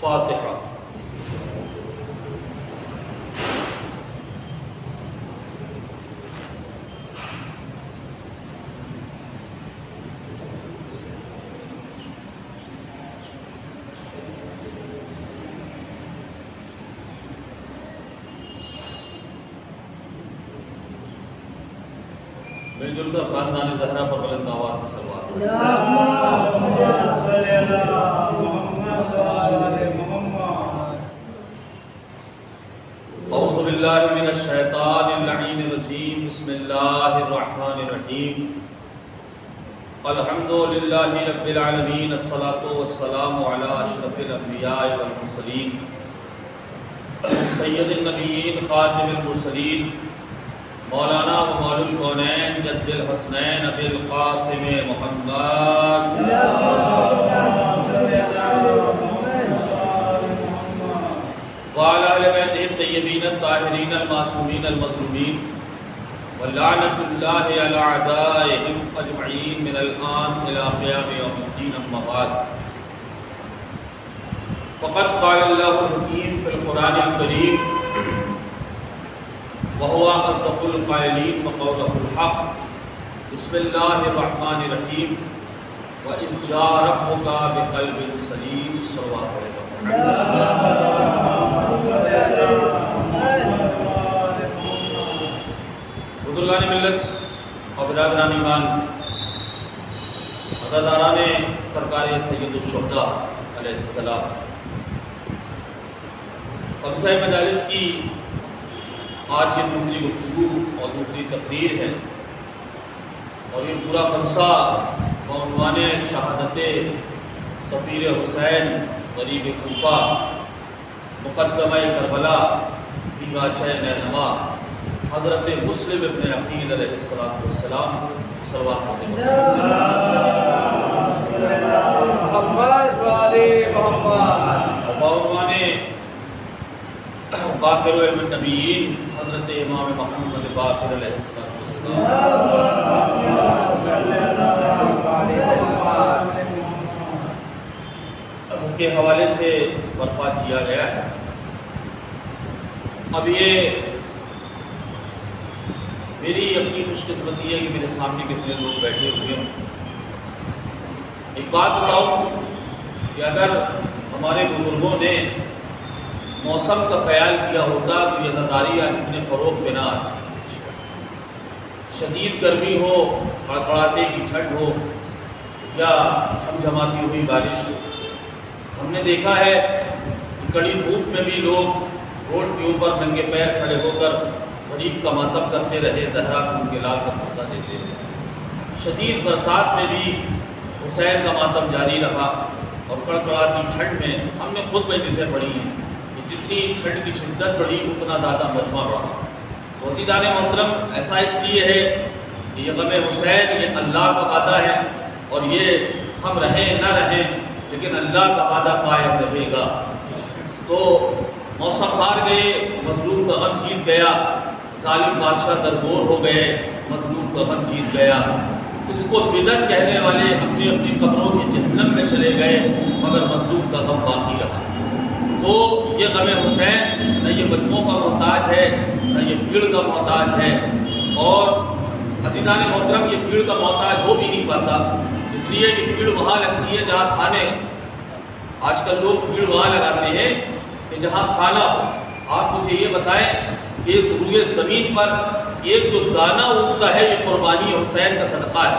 فاتحہ۔ مل جل کر خاندان زہرا پر بلند آواز سے صلوات۔ اعوذ باللہ من الشیطان اللعین الرجیم، بسم اللہ الرحمن الرحیم، الحمد للہ رب العالمین، الصلاة والسلام علی اشرف الانبیاء والمرسلین، سید النبیین خاتم المرسلین، مولانا و مولا الکونین جد الحسنین ابی القاسم محمد وعلى آل بیتہ الطیبین الطاہرین المعصومین المظلومین ولعنۃ اللہ علی اعدائہم اجمعین من الآن الی قیام یوم الدین، اما بعد، فقد قال اللہ الحکیم فی القرآن الکریم وهو أصدق القائلين وقوله الحق، بسم الله الرحمن الرحيم، وإذ جاء ربك بقلب سليم، صلوات بزرگان ملت اور برادران ایمان، عزاداران سرکار سید الشہداء علیہ السلام، خمسہ مجالس کی آج یہ دوسری گفتگو اور دوسری تقریر ہے، اور یہ پورا خمسہ بعنوان شہادت سفیر حسین غریب کوفہ مقدمہ کربلا دیباچہ نینوا حضرت مسلم ابن عقیل علیہ السلام صلوات بعنوان باقر علم النبیین حضرت امام محمد باقر علیہ السلام کے حوالے سے برپا کیا گیا ہے۔ اب یہ میری اپنی خوش قسمتی ہے کہ میرے سامنے کتنے لوگ بیٹھے ہوئے ہیں۔ ایک بات بتاؤں کہ اگر ہمارے بزرگوں نے موسم کا خیال کیا ہوتا کہ یہ عزاداری آج اتنے فروغ پہ نہ آتی، شدید گرمی ہو، کڑکڑاتے کی ٹھنڈ ہو یا جھمجھماتی ہوئی بارش ہو، ہم نے دیکھا ہے کہ کڑی دھوپ میں بھی لوگ روڈ کے اوپر ننگے پیر کھڑے ہو کر غریب کا ماتم کرتے رہے، زہرا کو ان کے لال کا پرسہ دیتے رہے۔ شدید برسات میں بھی حسین کا ماتم جاری رہا، اور کڑکڑاتی ٹھنڈ میں ہم نے خود مجلسیں پڑھی ہیں، جتنی ٹھنڈ کی شدت بڑھی اتنا زیادہ مجمع بڑھا۔ عزیزان محترم، ایسا اس لیے ہے کہ یہ غم حسین یہ اللہ کا وعدہ ہے، اور یہ ہم رہیں نہ رہیں لیکن اللہ کا وعدہ قائم رہے گا۔ تو موسم ہار گئے، مظلوم کا غم جیت گیا، ظالم بادشاہ درگور ہو گئے، مظلوم کا غم جیت گیا۔ اس کو بدعت کہنے والے اپنی اپنی قبروں کی جہنم میں چلے گئے، مگر مظلوم کا غم باقی رہا۔ تو یہ غم حسین نہ یہ بچوں کا محتاج ہے، نہ یہ بھیڑ کا محتاج ہے، اور عزیزان محترم یہ بھیڑ کا محتاج ہو بھی نہیں پاتا، اس لیے کہ بھیڑ وہاں لگتی ہے جہاں کھانے، آج کل لوگ بھیڑ وہاں لگاتے ہیں کہ جہاں کھانا ہو۔ آپ مجھے یہ بتائیں کہ اس روئے زمین پر ایک جو دانہ اگتا ہے یہ قربانی حسین کا صدقہ ہے،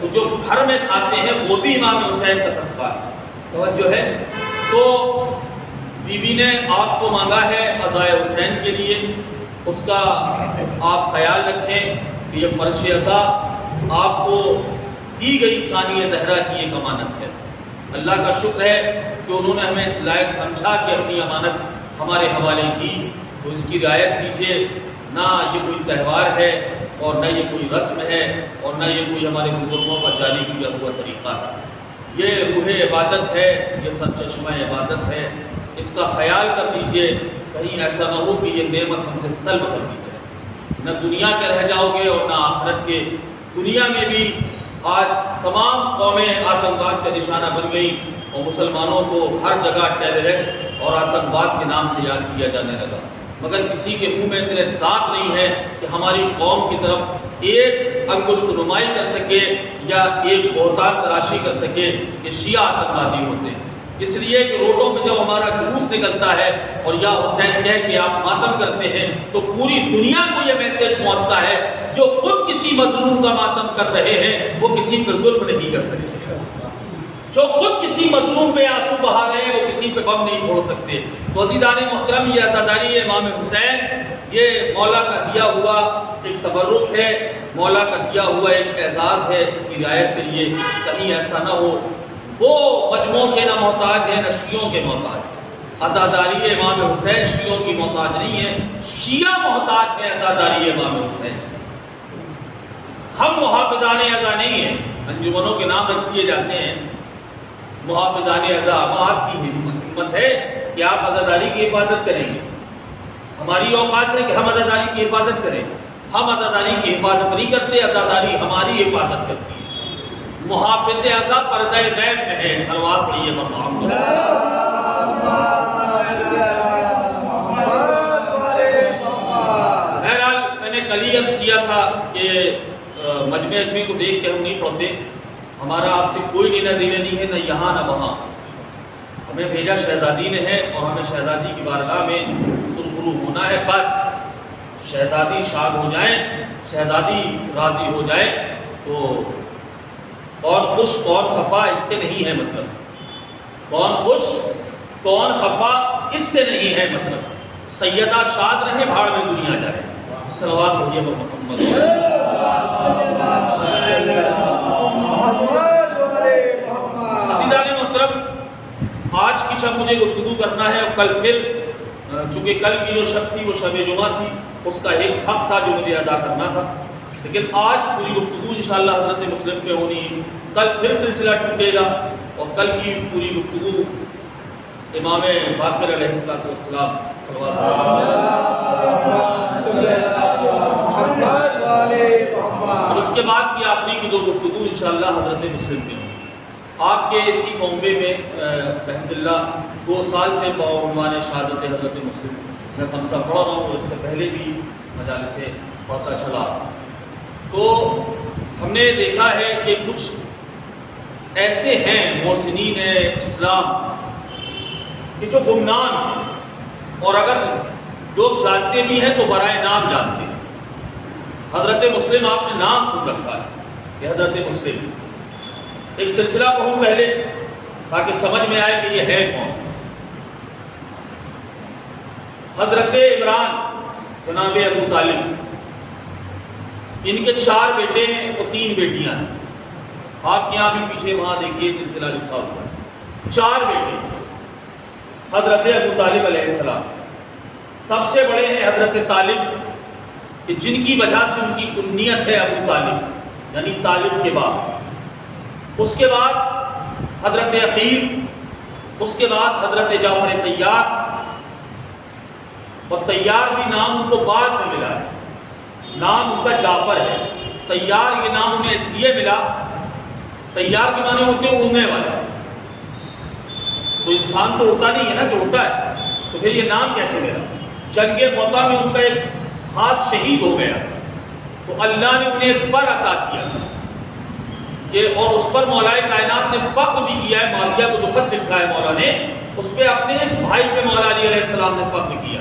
تو جو گھر میں کھاتے ہیں وہ بھی امام حسین کا صدقہ ہے۔ توجہ ہے؟ تو بی بی نے آپ کو مانگا ہے عزائے حسین کے لیے، اس کا آپ خیال رکھیں کہ یہ فرش عزا آپ کو دی گئی ثانیہ زہرا کی ایک امانت ہے۔ اللہ کا شکر ہے کہ انہوں نے ہمیں اس لائق سمجھا کہ اپنی امانت ہمارے حوالے کی، تو اس کی رعایت کیجیے۔ نہ یہ کوئی تہوار ہے، اور نہ یہ کوئی رسم ہے، اور نہ یہ کوئی ہمارے بزرگوں کا جاری کیا ہوا طریقہ ہے۔ یہ روح عبادت ہے، یہ سرچشمہ عبادت ہے، اس کا خیال کر دیجئے، کہیں ایسا نہ ہو کہ یہ نعمت ہم سے سلب کر دی جائے۔ نہ دنیا کے رہ جاؤ گے اور نہ آخرت کے۔ دنیا میں بھی آج تمام قومیں آتنکواد کا نشانہ بن گئی اور مسلمانوں کو ہر جگہ ٹیررسٹ اور آتنکواد کے نام سے یاد کیا جانے لگا، مگر کسی کے منہ میں اتنے دانت نہیں ہے کہ ہماری قوم کی طرف ایک انگشت نمائی کر سکے یا ایک بہتان تراشی کر سکے کہ شیعہ آتنکوادی ہوتے ہیں۔ اس لیے کہ روڈوں پہ جب ہمارا جلوس نکلتا ہے اور یا حسین کہہ کہ آپ ماتم کرتے ہیں تو پوری دنیا کو یہ میسج پہنچتا ہے جو خود کسی مظلوم کا ماتم کر رہے ہیں وہ کسی پہ ظلم نہیں کر سکتے، جو خود کسی مظلوم پہ آنسو بہا رہے ہیں وہ کسی پہ بم نہیں پھوڑ سکتے۔ تو عزیزان محترم، یہ عزاداری امام حسین یہ مولا کا دیا ہوا ایک تبرک ہے، مولا کا دیا ہوا ایک اعزاز ہے۔ اس کی رعایت کے لیے کہیں ایسا نہ ہو وہ مجموعوں کے نہ محتاج ہیں نہ شیعوں کے محتاج ہیں۔ عزاداری امام حسین شیعوں کی محتاج نہیں ہے، شیعہ محتاج ہے عزاداری امام حسین۔ ہم محافظان عزا نہیں ہیں، انجمنوں کے نام رکھ دیے جاتے ہیں محافظان عزا۔ اب آپ کی ہمت ہے کہ آپ عزاداری کی حفاظت کریں گے، ہماری اوقات ہے کہ ہم عزاداری کی حفاظت کریں۔ ہم عزاداری کی حفاظت نہیں کرتے، عزاداری ہماری حفاظت کرتی ہے۔ محافظ عزا پردہ غیب میں ہے، صلوات پڑھیے محمد۔ بہرحال میں نے کل ہی عرض کیا تھا کہ مجمع اجمی کو دیکھ کے ہم نہیں پڑھتے، ہمارا آپ سے کوئی لینا دینا نہیں ہے، نہ یہاں نہ وہاں۔ ہمیں بھیجا شہزادی نے ہے اور ہمیں شہزادی کی بارگاہ میں سرخرو ہونا ہے، بس شہزادی شاد ہو جائیں، شہزادی راضی ہو جائے تو کون خوش کون خفا اس سے نہیں ہے مطلب، کون خوش کون خفا اس سے نہیں ہے مطلب، سیدہ شاد رہے بھاڑ میں دنیا جائے۔ صلوات ہوئے محمد۔ عزیزان محترم، آج کی شب مجھے گفتگو کرنا ہے اور کل پھر چونکہ کل کی جو شب تھی وہ شب جمعہ تھی، اس کا ایک حق تھا جو مجھے ادا کرنا تھا، لیکن آج پوری گفتگو انشاءاللہ حضرت مسلم پہ ہونی ہے۔ کل پھر سلسلہ ٹوٹے گا اور کل کی پوری گفتگو امام باقر علیہ السلام اور اس کے بعد کی آخری کی دو گفتگو انشاءاللہ حضرت مسلم پہ ہوں۔ آپ کے اسی بامبے میں رحمت اللہ 2 سال سے بعنوان شہادت حضرت مسلم میں خمسہ پڑھ رہا ہوں، اس سے پہلے بھی مجالس سے پڑھتا چلا۔ تو ہم نے دیکھا ہے کہ کچھ ایسے ہیں محسنین اسلام کہ جو گمنام ہیں اور اگر لوگ جانتے بھی ہیں تو برائے نام جانتے ہیں۔ حضرت مسلم آپ نے نام سن رکھا ہے کہ حضرت مسلم۔ ایک سلسلہ کہوں پہلے تاکہ سمجھ میں آئے کہ یہ ہے کون۔ حضرت عمران جناب ابو طالب، ان کے 4 بیٹے ہیں اور 3 بیٹیاں ہیں۔ آپ کے یہاں بھی پیچھے وہاں دیکھیے سلسلہ لکھا ہوا ہے، 4 بیٹے حضرت ابو طالب علیہ السلام۔ سب سے بڑے ہیں حضرت طالب کہ جن کی وجہ سے ان کی کنیت ہے ابو طالب، یعنی طالب کے باپ۔ اس کے بعد حضرت عقیل، اس کے بعد حضرت جعفر طیار، اور طیار بھی نام ان کو بعد میں ملا ہے، نام ان کا جعفر ہے۔ طیار یہ نام انہیں اس لیے ملا، طیار کے معنی ہوتے ہیں اڑنے والے، تو انسان تو اڑتا نہیں ہے نا، جو اڑتا ہے تو پھر یہ نام کیسے ملا؟ جنگ موتا میں ان کا ایک ہاتھ شہید ہو گیا تو اللہ نے انہیں ایک پر عطا کیا کہ اور اس پر مولا کائنات نے فخر بھی کیا ہے۔ معاویہ کو جو خط لکھا ہے مولا نے، اس پہ اپنے اس بھائی پہ مولا علی علیہ السلام نے فخر کیا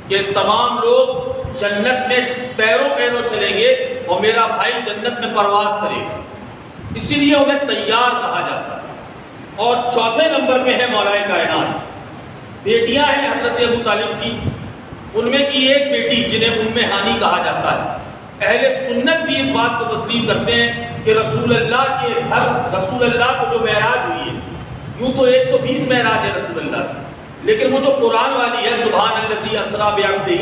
کہ تمام لوگ جنت میں پیروں پیروں چلیں گے اور میرا بھائی جنت میں پرواز کرے گا، اسی لیے انہیں طیار کہا جاتا ہے۔ اور 4تھے نمبر پہ ہے مولا کائنات۔ بیٹیاں ہیں حضرت ابو طالب کی، ان میں کی ایک بیٹی جنہیں ام ہانی کہا جاتا ہے۔ اہل سنت بھی اس بات کو تسلیم کرتے ہیں کہ رسول اللہ کے گھر رسول اللہ کو جو معراج ہوئی ہے، یوں تو 120 معراج ہے رسول اللہ کی، لیکن وہ جو قرآن والی ہے سبحان الذی اسریٰ بعبدہ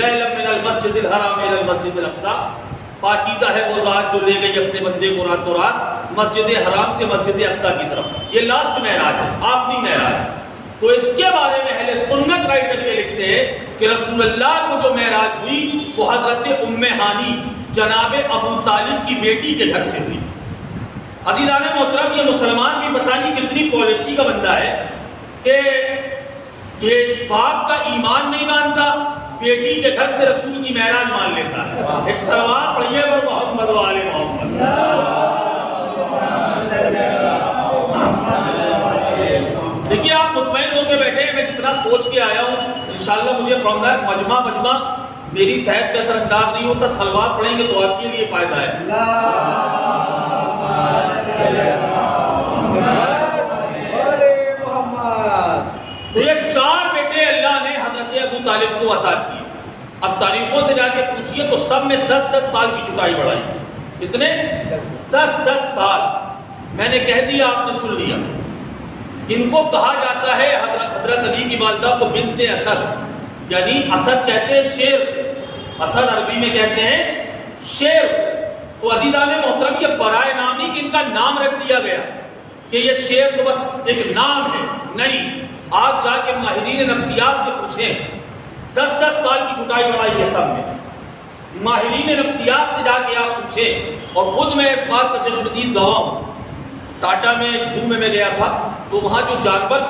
لیلا من المسجد الحرام الی المسجد الاقصی، پاکیزہ ہے وہ ذات جو لے گئی اپنے بندے کو راتوں رات مسجد حرام سے مسجد اقصی کی طرف، یہ لاسٹ معراج ہے، آخری معراج ہے۔ تو اس کے بارے میں اہل سنت رائٹر یہ لکھتے ہیں کہ رسول اللہ کو جو معراج ہوئی وہ حضرت ام ہانی جناب ابو طالب کی بیٹی کے گھر سے ہوئی۔ عزیزان محترم یہ مسلمان بھی پتہ نہیں کتنی پالیسی کا بندہ ہے کہ یہ باپ کا ایمان نہیں مانتا، بیٹی کے گھر سے رسول کی معراج مان لیتا ہے۔ ایک صلوات پڑھیے پر محمد و آل محمد۔ دیکھیے آپ مطمئن ہو کے بیٹھے ہیں، میں جتنا سوچ کے آیا ہوں انشاءاللہ مجھے پڑھنا ہے مجمع میری صحت پہ اثر انداز نہیں ہوتا، صلوات پڑھیں گے تو آپ کے لیے فائدہ ہے۔ تو یہ 4 بیٹے اللہ نے حضرت ابو طالب کو عطا کیے۔ اب تاریخوں سے جا کے پوچھئے تو سب میں 10-10 سال کی چٹائی بڑھائی۔ کتنے؟ 10-10 سال۔ میں نے کہہ دیا، آپ نے سن لیا۔ ان کو کہا جاتا ہے حضرت علی کی والدہ کو بنت اسد، یعنی اسد کہتے ہیں شیر، اسد عربی میں کہتے ہیں شیر۔ تو عزیزان محترم یہ برائے نام نہیں کہ ان کا نام رکھ دیا گیا کہ یہ شیر تو بس ایک نام ہے، نہیں۔ آپ جا کے ماہرین نفسیات سے پوچھیں، 10-10 سال کی چھٹائی بڑھائی ہے سب میں۔ ماہرین نفسیات سے جا کے آپ پوچھیں، اور خود میں اس بات کا چشمدید گواہ ہوں۔ ٹاٹا میں ایک زو میں گیا تھا تو وہاں جو جانور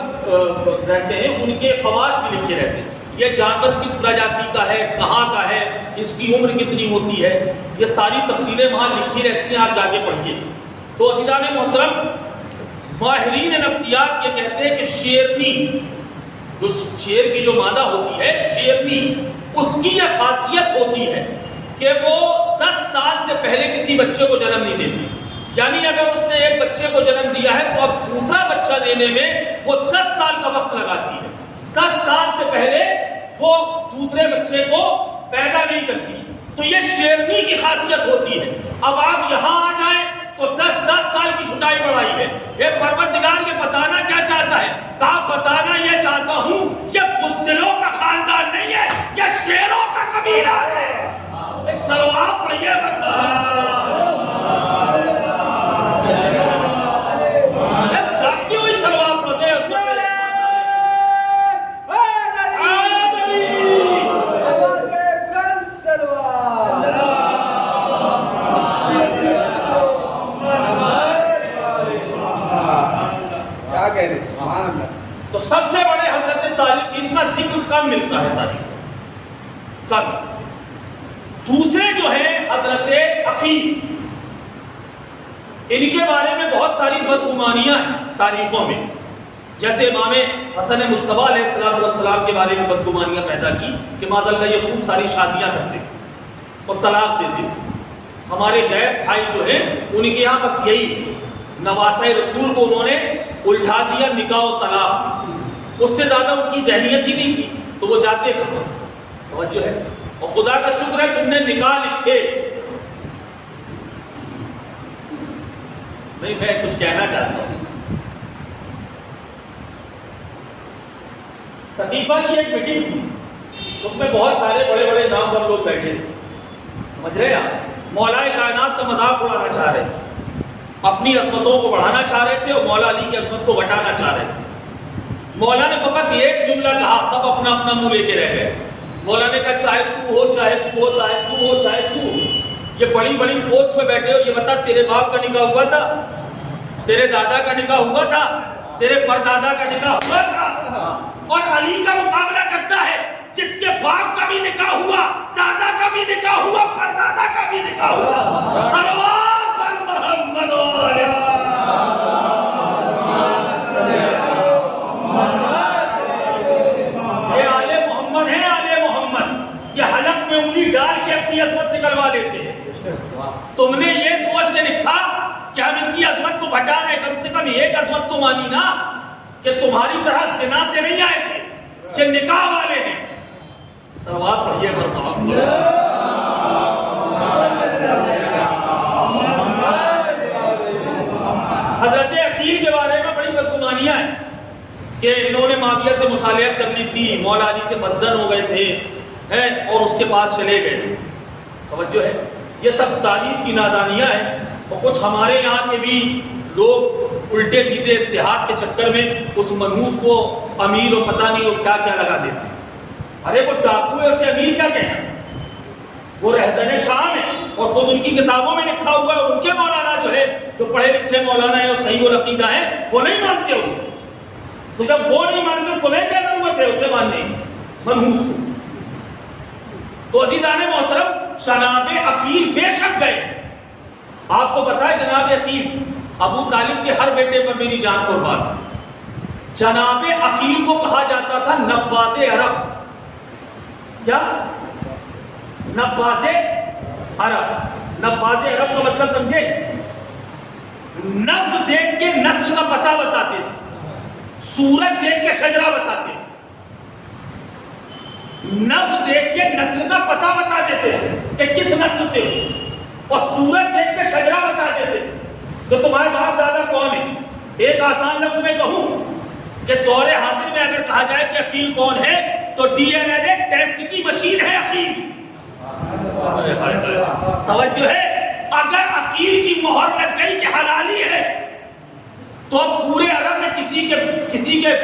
رہتے ہیں ان کے خواص بھی لکھے رہتے ہیں، یہ جانور کس پرجاتی کا ہے، کہاں کا ہے، اس کی عمر کتنی ہوتی ہے، یہ ساری تفصیلیں وہاں لکھی رہتی ہیں، آپ جا کے پڑھیے۔ تو عزیزان محترم ماہرین نفسیات یہ کہتے ہیں کہ شیرنی، جو شیر کی جو مادہ ہوتی ہے شیرنی، اس کی یہ خاصیت ہوتی ہے کہ وہ 10 سال سے پہلے کسی بچے کو جنم نہیں دیتی۔ یعنی اگر اس نے ایک بچے کو جنم دیا ہے تو اب دوسرا بچہ دینے میں وہ 10 سال کا وقت لگاتی ہے۔ 10 سال سے پہلے وہ دوسرے بچے کو پیدا نہیں کرتی۔ تو یہ شیرنی کی خاصیت ہوتی ہے۔ اب آپ یہاں آ جائیں تو 10 سال کی چھٹائی بڑھائی ہے۔ یہ پروردگار یہ بتانا کیا چاہتا ہے؟ کہا بتانا یہ چاہتا ہوں کہ بزدلوں کا خاندان نہیں ہے، یہ شیروں کا قبیلہ ہے۔ صلوات پڑھیے جاگتی ہوئی صلوات پڑھتے ہیں۔ تو سب سے بڑے حضرت طالب ان کا ذکر کم ملتا ہے تاریخ کم۔ دوسرے جو ہیں حضرت عقیل، ان کے بارے میں بہت ساری بدگمانیاں ہیں تاریخوں میں، جیسے امام حسن مجتبیٰ علیہ السلام کے بارے میں بدگمانیاں پیدا کی کہ معاذاللہ یہ خوب ساری شادیاں کرتے اور طلاق دیتے۔ ہمارے غیر بھائی جو ہیں ان کے یہاں بس یہی نواسۂ رسول کو انہوں نے الجھا دیا نکاح و طلاق، اس سے زیادہ ان کی ذہنیت ہی نہیں تھی، تو وہ جاتے تھے۔ توجہ ہے، اور خدا کا شکر ہے تم نے نکاح لکھے۔ نہیں میں کچھ کہنا چاہتا ہوں، سقیفہ کی ایک میٹنگ تھی، اس میں بہت سارے بڑے بڑے نامور لوگ بیٹھے تھے، سمجھ رہے ہیں؟ مولا کائنات کا مذاق اڑانا چاہ رہے تھے، اپنی عظمتوں کو بڑھانا چاہ رہے تھے اور مولا علی کی عظمت کو گھٹانا چاہ رہے تھے۔ مولا نے فقط ایک جملہ کہا، سب اپنا اپنا منہ لے کے رہ گئے۔ مولا نے کہا چاہے تو ہو، چاہے تو ہو، چاہے تو ہو، چاہے تو ہو، یہ بڑی بڑی پوسٹ پہ بیٹھے ہو، یہ بتا تیرے باپ کا نکاح ہوا تھا، تیرے دادا کا نکاح ہوا تھا، تیرے پردادا کا نکاح ہوا تھا؟ اور علی کا مقابلہ کرتا ہے جس کے باپ کا بھی نکاح ہوا، دادا کا بھی نکاح ہوا، پردادا کا بھی نکاح ہوا۔ صلوات بر محمد یہ آل محمد ہے، آل محمد، یہ حلق میں انگلی ڈال کے اپنی عظمت نکلوا لیتے ہیں۔ تم نے یہ سوچ کے لکھا کہ ہم ان کی عظمت کو گھٹا رہے، کم سے کم ایک عظمت تو مانی نا کہ تمہاری طرح زنا سے نہیں آئے تھے، کہ نکاح والے ہیں۔ صلوات پڑھیے محمد۔ حضرت عقیل کے بارے میں بڑی بدگمانیاں ہیں کہ انہوں نے معاویہ سے مصالحت کر لی تھی، مولا علی سے بدظن ہو گئے تھے اور اس کے پاس چلے گئے تھے۔ توجہ ہے، یہ سب تاریخ کی نادانیاں ہیں، اور کچھ ہمارے یہاں کے بھی لوگ الٹے سیدھے اتحاد کے چکر میں اس منحوس کو امیر اور پتہ نہیں اور کیا کیا لگا دیتے ہیں۔ ارے وہ ڈاکو ہے، اسے امیر کیا کہنا؟ وہ رہزن شام ہے، اور خود ان کی کتابوں میں لکھا ہوا ہے. ان کے مولانا جو ہے جو پڑھے لکھے مولانا ہے اور صحیح العقیدہ ہے وہ نہیں مانتے اسے. تو جب وہ نہیں مانتے تمہیں کیا ضرورت ہے اسے ماننے منحوس کو. تو عزیزان محترم جناب عقیل بے شک گئے. آپ کو پتا ہے جناب عقیل ابو طالب کے ہر بیٹے پر میری جان قربان. جناب عقیل کو کہا جاتا تھا نباز عرب. کیا نباز عرب؟ نباز عرب کا مطلب سمجھے؟ نبض دیکھ کے نسل کا پتہ بتاتے تھے, صورت دیکھ کے شجرہ بتاتے تھے. نبض دیکھ کے نسل کا پتہ بتا دیتے تھے کہ کس نسل سے ہو, اور صورت دیکھ کے شجرہ بتا دیتے تھے. تو تمہارے باپ دادا کون ہے؟ ایک آسان لفظ میں کہوں کہ دور حاضر میں اگر کہا جائے کہ عقیل کون ہے تو ڈی این اے ٹیسٹ کی مشین ہے عقیل. توجہ ہے, اگر عقیل کی مہر لگ گئی کہ حلالی ہے تو اب پورے عرب میں کسی کے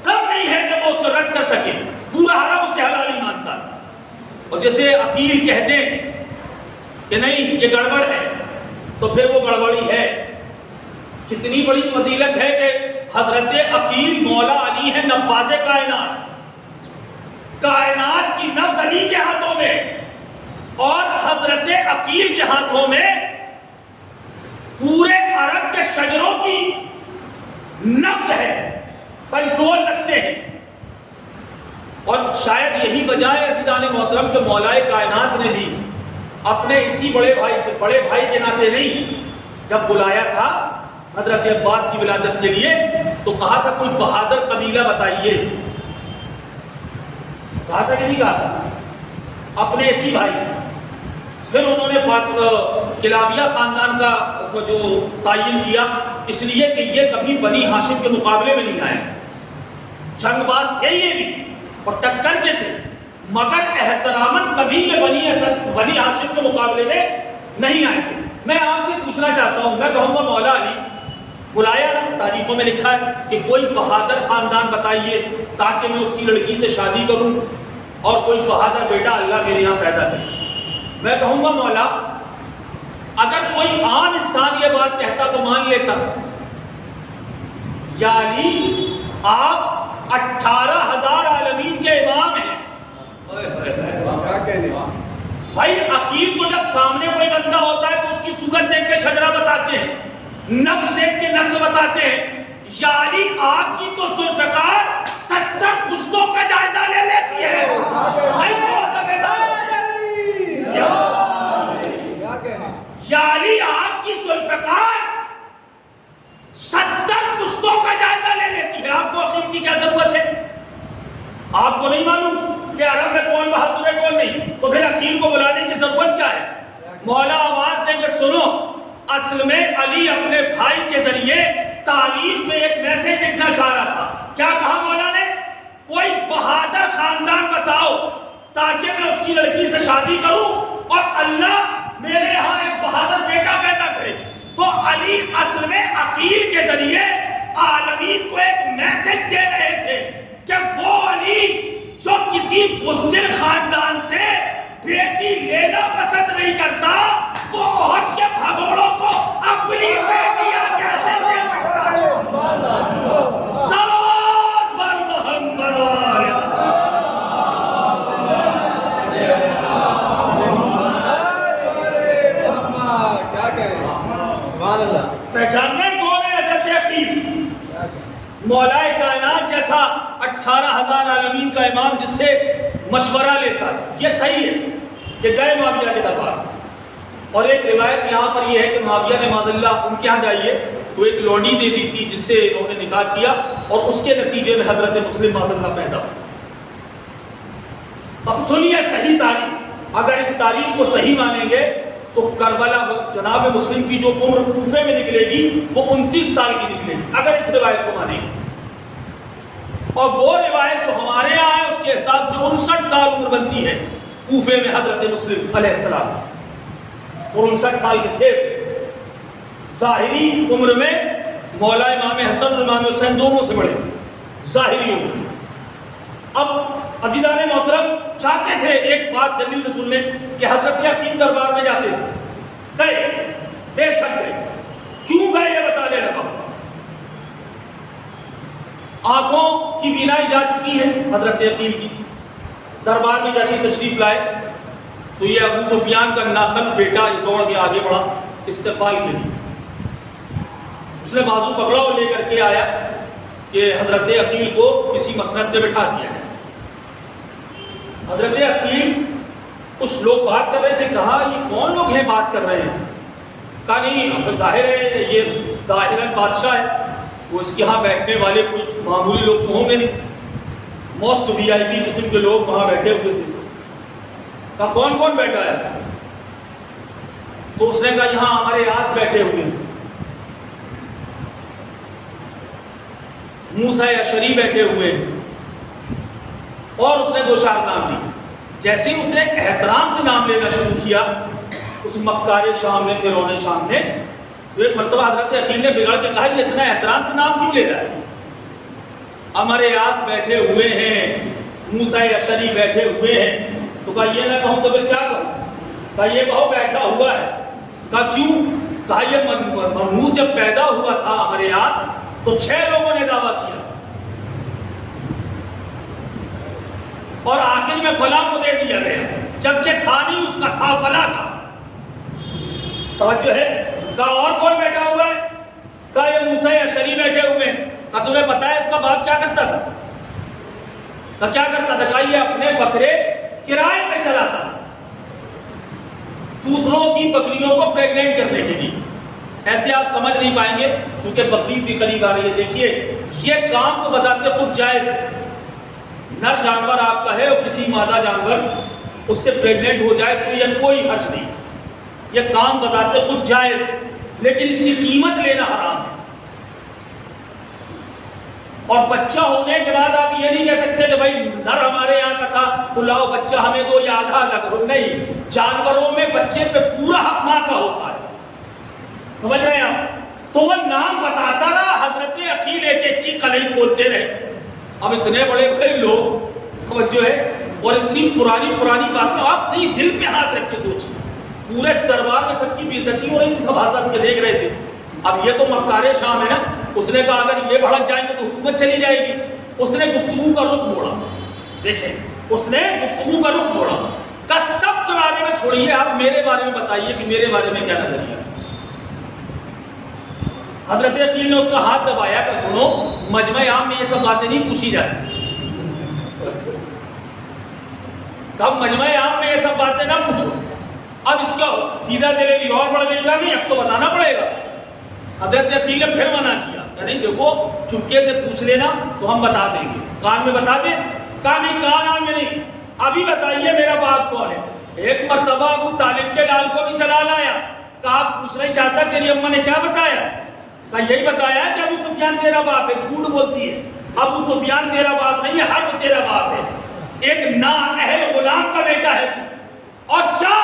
کم نہیں ہے کہ وہ اسے رد کر سکے. پورا عرب اسے حلالی مانتا ہے. اور جیسے عقیل کہہ دیں کہ نہیں یہ گڑبڑ ہے تو پھر وہ گڑبڑی ہے. کتنی بڑی فضیلت ہے کہ حضرت عقیل مولا علی ہے نباز کائنات. کائنات کی نبض علی کے ہاتھوں میں اور حضرت عقیل کے ہاتھوں میں پورے عرب کے شجروں کی نبض ہے, کنٹرول رکھتے ہیں. اور شاید یہی وجہ ہے عزیزان محترم کہ مولائے کائنات نے بھی اپنے اسی بڑے بھائی کے ناطے نہیں, جب بلایا تھا حضرت عباس کی ولادت کے لیے تو کہا تھا کوئی بہادر قبیلہ بتائیے. کہا تھا کہ نہیں کہا تھا اپنے اسی بھائی سے. پھر انہوں نے کلابیہ خاندان کا جو تعین کیا اس لیے کہ یہ کبھی بنی ہاشم کے مقابلے میں نہیں آئے. جنگ باز تھے یہ بھی اور ٹکر کے تھے, مگر احتراماً کبھی یہ بنی ہاشم کے مقابلے میں نہیں آئے تھے. میں آپ سے پوچھنا چاہتا ہوں, میں کہوں گا مولا علی بلایا نا, تاریخوں میں لکھا ہے کہ کوئی بہادر خاندان بتائیے تاکہ میں اس کی لڑکی سے شادی کروں اور کوئی بہادر بیٹا اللہ میرے یہاں پیدا کرے. میں کہوں گا مولا اگر کوئی عام انسان یہ بات کہتا تو مان لیتا. یا علی آپ 18,000 عالمین کے امام ہیں. بھائی عقیل کو جب سامنے کوئی بندہ ہوتا ہے تو اس کی صورت دیکھ کے شجرہ بتاتے ہیں, نبض دیکھ کے نسل بتاتے ہیں. یعنی آپ کی تو ذوالفقار 70 پشتوں کا جائزہ لے لیتی ہے. یعنی آپ کی ذوالفقار 70 پشتوں کا جائزہ لے لیتی ہے. آپ کو عقیل کی کیا ضرورت ہے؟ آپ کو نہیں معلوم کہ عرب میں کون بہادر ہے کون نہیں, تو پھر عقیل کو بلانے کی ضرورت کیا ہے؟ مولا آواز دیں کہ سنو, اصل میں علی اپنے بھائی کے ذریعے تاریخ میں ایک میسج لکھنا چاہ رہا تھا. کیا کہا مولا نے؟ کوئی بہادر خاندان بتاؤ تاکہ میں اس کی لڑکی سے شادی کروں اور اللہ میرے یہاں ایک بہادر بیٹا پیدا کرے. تو علی اصل میں عقیل کے ذریعے عالمین کو ایک میسج دے رہے تھے کہ وہ علی جو کسی بزدل خاندان سے بیٹی لینا پسند نہیں کرتا وہ عہد کے بھگوڑوں کو اپنی بیٹیاں کیسے دے سکتا ہے؟ صلوات بر محمد پہچاننے کون ہے حضرت عقیل؟ مولا کائنات جیسا 18,000 عالمین کا امام جس سے مشورہ لیتا ہے. یہ صحیح ہے کہ گئے معاویہ کے دربار, اور ایک روایت یہاں پر یہ ہے کہ معاویہ نے معاذ اللہ ان کے یہاں جائیے تو ایک لونڈی دے دی تھی جس سے انہوں نے نکاح کیا اور اس کے نتیجے میں حضرت مسلم معاذ اللہ پیدا ہوا. اب سنیے صحیح تاریخ, اگر اس تاریخ کو صحیح مانیں گے تو کربلا جناب مسلم کی جو عمر کوفے میں نکلے گی وہ 29 سال کی نکلے گی اگر اس روایت کو مانیں گے. اور وہ روایت جو ہمارے یہاں ہے اس کے حساب سے 59 سال عمر بنتی ہے کوفے میں حضرت مسلم علیہ السلام. 59 سال کے تھے. ظاہری عمر میں مولا امام حسن اور امام حسین دونوں سے بڑے ظاہری عمر. اب عزیزان محترم چاہتے تھے ایک بات جلدی سے سن لیں کہ حضرت عقیل دربار میں جاتے تھے، گئے، بے شک گئے، کیوں گئے یہ بتانے لگا۔ آنکھوں کی بینائی جا چکی ہے حضرت عقیل کی، دربار میں جیسے تشریف لائے تو یہ ابو سفیان کا ناخن بیٹا دوڑ کے آگے بڑھا استقبال کے لیے۔ اس نے بازو پکڑا اور لے کر کے آیا کہ حضرت عقیل کو کسی مسند پہ بٹھا دیا ہے۔ حضرت عقیل کچھ لوگ بات کر رہے تھے، کہا یہ کون لوگ ہیں بات کر رہے ہیں؟ کہا نہیں، ظاہر ہے یہ ظاہراً بادشاہ ہے، وہ اس کے ہاں بیٹھنے والے کچھ معمولی لوگ تو ہوں گے نہیں، موسٹ وی آئی پی قسم کے لوگ وہاں بیٹھے ہوئے تھے۔ کہا کون کون بیٹھا ہے؟ تو اس نے کہا یہاں ہمارے آس بیٹھے ہوئے ہیں، موسیٰ اشعری بیٹھے ہوئے ہیں، اور اس نے دو چار نام لی۔ جیسے ہی اس نے احترام سے نام لینا شروع کیا اس مکار شام نے، فرعون شام نے، تو ایک مرتبہ حضرت عقیل نے بگڑ کے کہا یہ اتنا احترام سے نام کیوں لے رہا ہے؟ ہمارے آس بیٹھے ہوئے ہیں، موسیٰ اشعری بیٹھے ہوئے ہیں، تو کہا یہ نہ کہوں تو پھر کیا کہوں؟ کہا یہ کہو بیٹھا ہوا ہے۔ کہا کیوں؟ کہا یہ منحوس جب پیدا ہوا تھا ہمارے آس تو 6 لوگوں نے دعویٰ کیا، اور آخر میں فلاں کو دے دیا گیا، جبکہ تھا نہیں، اس کا تھا فلاں تھا۔ توجہ ہے؟ کہا اور کون بیٹھا ہوا ہے؟ کہا یہ موسیٰ اشعری بیٹھے ہوئے ہیں۔ کہا تمہیں پتا ہے اس کا باپ کیا کرتا تھا؟ کہا کیا کرتا تھا؟ کہا یہ اپنے بکرے کرائے پہ چلاتا تھا دوسروں کی بکریوں کو پریگننٹ کرنے کے لیے۔ ایسے آپ سمجھ نہیں پائیں گے چونکہ بقرعید بھی قریب آ رہی ہے۔ دیکھیے یہ کام تو بذات خود جائز ہے، نر جانور آپ کا ہے اور کسی مادہ جانور اس سے پریگننٹ ہو جائے تو یہ کوئی حرج نہیں، یہ کام بذات خود جائز ہے، لیکن اس کی قیمت لینا حرام ہے۔ اور بچہ ہونے کے بعد آپ یہ نہیں کہہ سکتے کہ بھائی نر ہمارے یہاں کا تھا تو لاؤ بچہ ہمیں دو یا آدھا آدھا کرو، نہیں، جانوروں میں بچے پہ پورا حق ماں کا ہوتا ہے، سمجھ رہے ہیں آپ؟ تو وہ نام بتاتا رہا، حضرت عقیل ایک ایک کی قلعی کھولتے رہے۔ اب اتنے بڑے بڑے لوگ توجہ ہے، اور اتنی پرانی پرانی باتیں آپ نہیں دل پہ ہاتھ رکھ کے سوچیں، پورے دربار میں سب کی بے عزتی ہو رہی تھی، سب ہاتھ سے دیکھ رہے تھے۔ اب یہ تو مکار شام ہے نا، اس نے کہا اگر یہ بھڑک جائیں گے تو حکومت چلی جائے گی۔ اس نے گفتگو کا رخ موڑا، دیکھیں اس نے گفتگو کا رخ موڑا، کہا سب کے بارے میں چھوڑیے، آپ میرے بارے میں بتائیے کہ میرے بارے میں کیا نظریہ ہے۔ حضرت عقیل نے اس کا ہاتھ دبایا کہ سنو، مجمع عام میں یہ سب باتیں نہیں پوچھی جاتی، کب مجمع عام میں یہ سب باتیں نہ پوچھو۔ اب اس کا سیدھا دلیری اور بڑھ گئی، نہیں اب تو بتانا پڑے گا۔ حضرت عقیل نے پھر منع کیا، نہیں دیکھو چپکے سے پوچھ لینا تو ہم بتا دیں گے، کان میں بتا دیں؟ کہا نہیں، کان میں نہیں، ابھی بتائیے میرا باپ کون ہے۔ ایک مرتبہ ابو طالب کے لال کو بھی چلا لایا، کہا آپ پوچھنا ہی چاہتا تیری اماں نے کیا بتایا؟ کہا یہی بتایا کہ ابو سفیان تیرا باپ ہے، جھوٹ بولتی ہے، ابو سفیان تیرا باپ نہیں ہے، حرب تیرا باپ ہے، ایک نااہل غلام کا بیٹا ہے تو، اور جا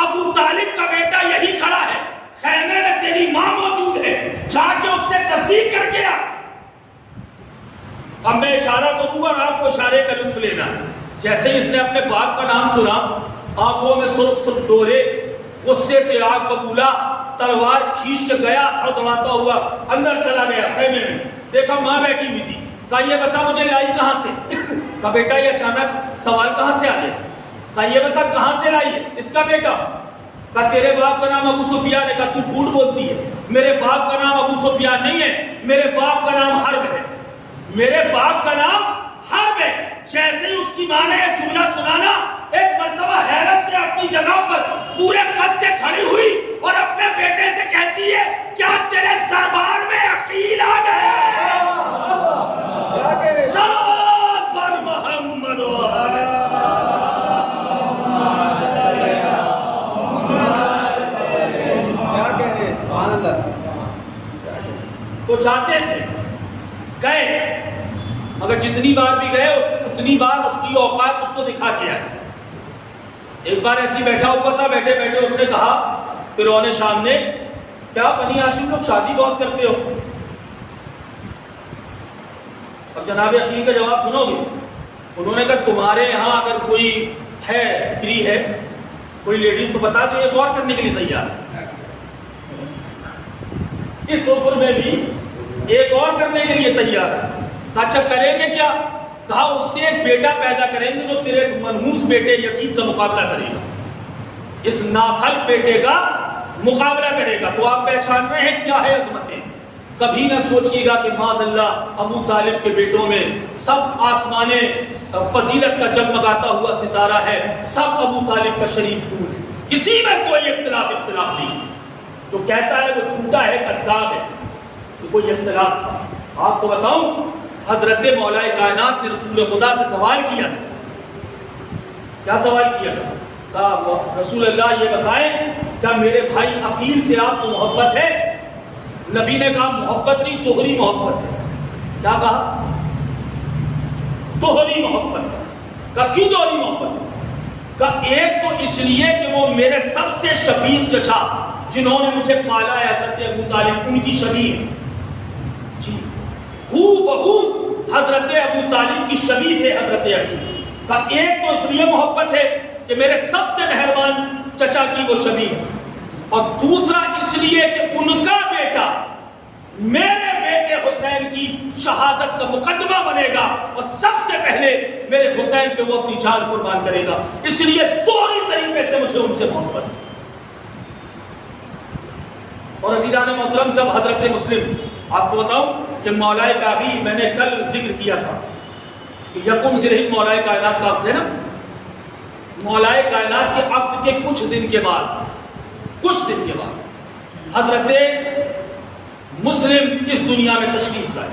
ابو طالب کا بیٹا یہی کھڑا ہے، خیمے میں تیری ماں موجود ہے، جا کے اس سے تصدیق کر کے آ۔ اب میں اشارہ کروں گا اور آپ کو اشارے کا لطف لینا۔ جیسے ہی اس نے اپنے باپ کا نام سنا، آنکھوں میں سرخ سرخ ڈورے، غصے سے آگ ببولا، تلوار کھینچ کے گیا، دوڑاتا ہوا اندر چلا گیا خیمے میں۔ دیکھا ماں بیٹھی ہوئی تھی، کہا یہ بتا مجھے لائی کہاں سے؟ کہا بیٹا یہ اچانک سوال کہاں سے آ گیا؟ کہا یہ بتا کہاں سے لائی ہے؟ اس کا بیٹا؟ کہا تیرے باپ کا نام ابو سفیان ہے۔ کہا تو جھوٹ بولتی ہے، میرے باپ کا نام ابو سفیان نہیں ہے، میرے باپ کا نام حرب ہے، میرے باپ کا نام حرب ہے۔ جیسے ہی اس کی ماں نے یہ جملہ سنانا، ایک مرتبہ حیرت سے اپنی جگہ پر پورے قد سے کھڑی ہوئی اور اپنے بیٹے سے کہتی ہے کیا تیرے دربار میں عقیل آ گئے؟ صلوات بر محمد تو چاہتے تھے، گئے، مگر جتنی بار بھی گئے اتنی بار اس کی اوقات اس کو دکھا کے آئے۔ ایک بار ایسی بیٹھا ہوا تھا، بیٹھے بیٹھے اس نے کہا فرعون شام نے، کیا بنی ہاشم لوگ شادی بہت کرتے ہو؟ اب جناب عقیل کا جواب سنو گے، انہوں نے کہا تمہارے یہاں اگر کوئی ہے فری ہے کوئی لیڈیز کو بتا دو ایک اور کرنے کے لیے تیار ہے. اس عمر میں بھی ایک اور کرنے کے لیے تیار ہے. کہا اچھا کریں گے کیا؟ کہا اس سے ایک بیٹا پیدا کریں گے جو تیرے اس منحوس بیٹے یزید کا مقابلہ کرے گا، اس نااہل بیٹے کا مقابلہ کرے گا. تو آپ پہچان رہے ہیں کیا ہے عظمتیں. کبھی نہ سوچئے گا کہ معاذ اللہ ابو طالب کے بیٹوں میں سب آسمان فضیلت کا جگمگاتا ہوا ستارہ ہے، سب ابو طالب کا شریف پھول ہے، کسی میں کوئی اختلاف نہیں. جو کہتا ہے وہ جھوٹا ہے، کذاب ہے. تو کوئی اختلاف تھا. آپ کو بتاؤں حضرت مولا کائنات نے رسول خدا سے سوال کیا تھا. کیا سوال کیا تھا؟ کہا رسول اللہ یہ بتائیں کیا میرے بھائی عقیل سے آپ کو محبت ہے؟ نبی نے کہا محبت نہیں توہری محبت ہے. کیا کہا؟ توہری محبت ہے. کہا کیوں توہری محبت؟ کہا ایک تو اس لیے کہ وہ میرے سب سے شفیق چچا جنہوں نے مجھے پالا ہے حضرت ابو طالب ان کی شبیہ جی ہو بہو حضرت ابو طالب کی شبیہ تھے حضرت عقیل. کہا ایک تو اس لیے محبت ہے کہ میرے سب سے مہربان چچا کی وہ شبیہ ہے، اور دوسرا اس لیے کہ ان کا بیٹا میرے بیٹے حسین کی شہادت کا مقدمہ بنے گا اور سب سے پہلے میرے حسین پہ وہ اپنی جان قربان کرے گا. اس لیے دوہری طریقے سے مجھے ان سے محبت ہے. اور عزیزان محترم جب حضرت مسلم، آپ کو بتاؤں کہ مولا کا بھی میں نے کل ذکر کیا تھا کہ یکم ذی مولا کائنات کا عقد ہے نا. مولا کائنات کے عقد کے کچھ دن کے بعد حضرت مسلم اس دنیا میں تشریف لائے.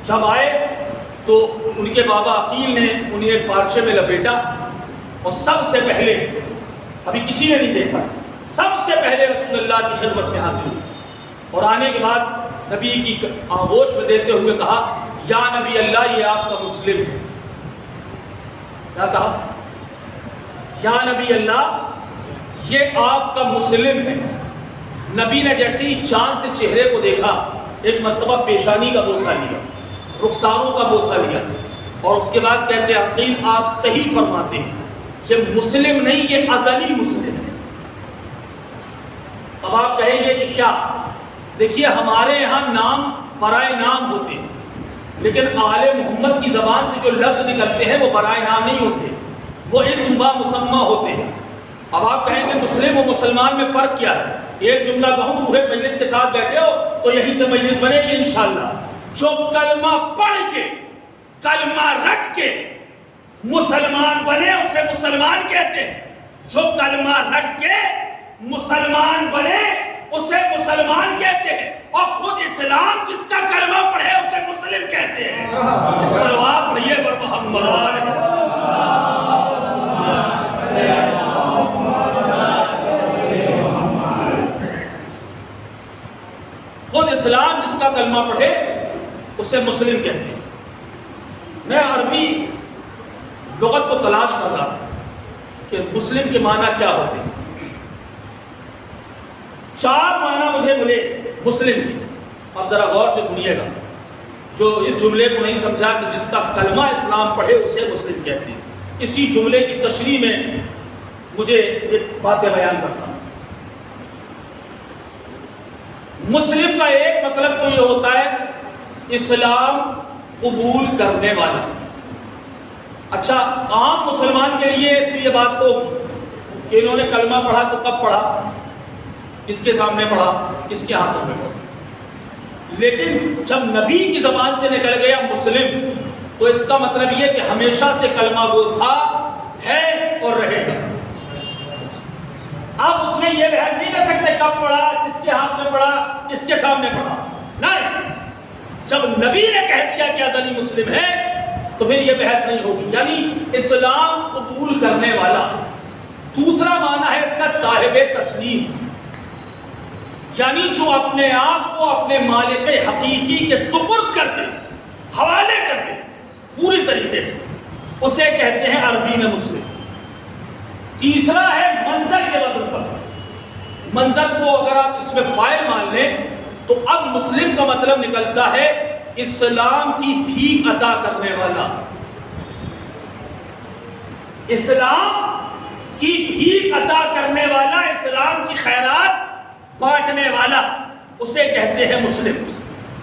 جب آئے تو ان کے بابا عقیل نے انہیں ایک پارچے میں لپیٹا اور سب سے پہلے، ابھی کسی نے نہیں دیکھا، سب سے پہلے رسول اللہ کی خدمت میں حاضر ہوئے اور آنے کے بعد نبی کی آغوش میں دیتے ہوئے کہا یا نبی اللہ یہ آپ کا مسلم ہے. کیا کہا؟ یا نبی اللہ یہ آپ کا مسلم ہے. نبی نے جیسے ہی چاند سے چہرے کو دیکھا ایک مرتبہ پیشانی کا بوسہ لیا، رخساروں کا بوسہ لیا اور اس کے بعد کہتے ہیں عقیل آپ صحیح فرماتے ہیں یہ مسلم نہیں یہ ازلی مسلم ہے. اب آپ کہیں گے کہ کیا؟ دیکھیے ہمارے یہاں نام برائے نام ہوتے ہیں لیکن آل محمد کی زبان سے جو لفظ نکلتے ہیں وہ برائے نام نہیں ہوتے، وہ اسم با مسمى ہوتے ہیں. اب آپ کہیں کہ مسلم و مسلمان میں فرق کیا ہے؟ ایک جملہ کہوں روح مجلس کے ساتھ بیٹھے ہو تو یہی سے مجلس بنے گی انشاءاللہ. جو کلمہ پڑھ کے کلمہ رٹ کے مسلمان بنے اسے مسلمان کہتے ہیں. جو کلمہ رٹ کے مسلمان بنے اسے مسلمان کہتے ہیں اور خود اسلام جس کا کلمہ پڑھے اسے مسلم کہتے ہیں. صلوات پڑھیے پر محمد. خود اسلام جس کا کلمہ پڑھے اسے مسلم کہتے ہیں. میں عربی لغت کو تلاش کر رہا تھا کہ مسلم کے معنی کیا ہوتے ہیں. 4 معنی مجھے ملے مسلم کی. اب ذرا غور سے سنیے گا. جو اس جملے کو نہیں سمجھا کہ جس کا کلمہ اسلام پڑھے اسے مسلم کہتے ہیں، اسی جملے کی تشریح میں مجھے ایک بات بیان کرنا. مسلم کا ایک مطلب تو یہ ہوتا ہے اسلام قبول کرنے والا. اچھا عام مسلمان کے لیے یہ بات ہوگی کہ انہوں نے کلمہ پڑھا تو کب پڑھا، کس کے سامنے پڑھا، کس کے ہاتھوں میں پڑھا. لیکن جب نبی کی زبان سے نکل گیا مسلم تو اس کا مطلب یہ کہ ہمیشہ سے کلمہ گو تھا، ہے اور رہے گا. آپ اس میں یہ بحث نہیں کر سکتے کب پڑھا، کس کے ہاتھ میں پڑھا، کس کے سامنے پڑھا. نہیں، جب نبی نے کہہ دیا کہ ازلی مسلم ہے تو پھر یہ بحث نہیں ہوگی. یعنی اسلام قبول کرنے والا. دوسرا معنی ہے اس کا صاحب تسلیم، یعنی جو اپنے آپ کو اپنے مالک حقیقی کے سپرد کر دے، حوالے کر دے پوری طریقے سے، اسے کہتے ہیں عربی میں مسلم. تیسرا ہے منظر کے وزن پر. منظر کو اگر آپ اس میں فاعل مان لیں تو اب مسلم کا مطلب نکلتا ہے اسلام کی بھیک عطا کرنے والا. اسلام کی بھیک عطا کرنے والا، اسلام کی خیرات بانٹنے والا، اسے کہتے ہیں مسلم۔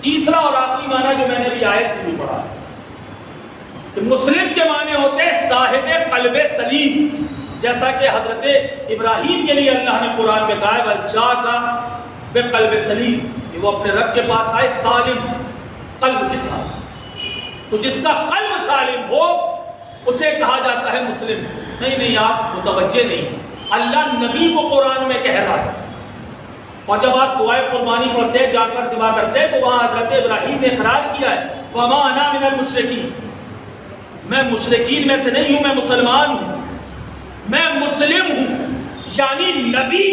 تیسرا اور آخری معنی جو میں نے بھی آیت میں بھی پڑھا کہ مسلم کے معنی ہوتے ہیں صاحب قلب سلیم، جیسا کہ حضرت ابراہیم کے لیے اللہ نے قرآن میں کہا ہے وَجَاءَكَ بِقَلْبٍ سَلِيمٍ، کہ وہ اپنے رب کے پاس آئے سالم قلب کے ساتھ۔ تو جس کا قلب سالم ہو اسے کہا جاتا ہے مسلم۔ نہیں آپ متوجہ نہیں، اللہ نبی کو قرآن میں کہہ رہا ہے، اور جب آپ دعائے قربانی پڑھتے ہیں، جا کر ذبح کرتے ہیں، تو وہاں حضرت ابراہیم نے اقرار کیا ہے وَمَا أَنَا مِنَ الْمُشْرِكِينَ، میں مشرکین میں سے نہیں ہوں، میں مسلمان ہوں، میں مسلم ہوں۔ یعنی نبی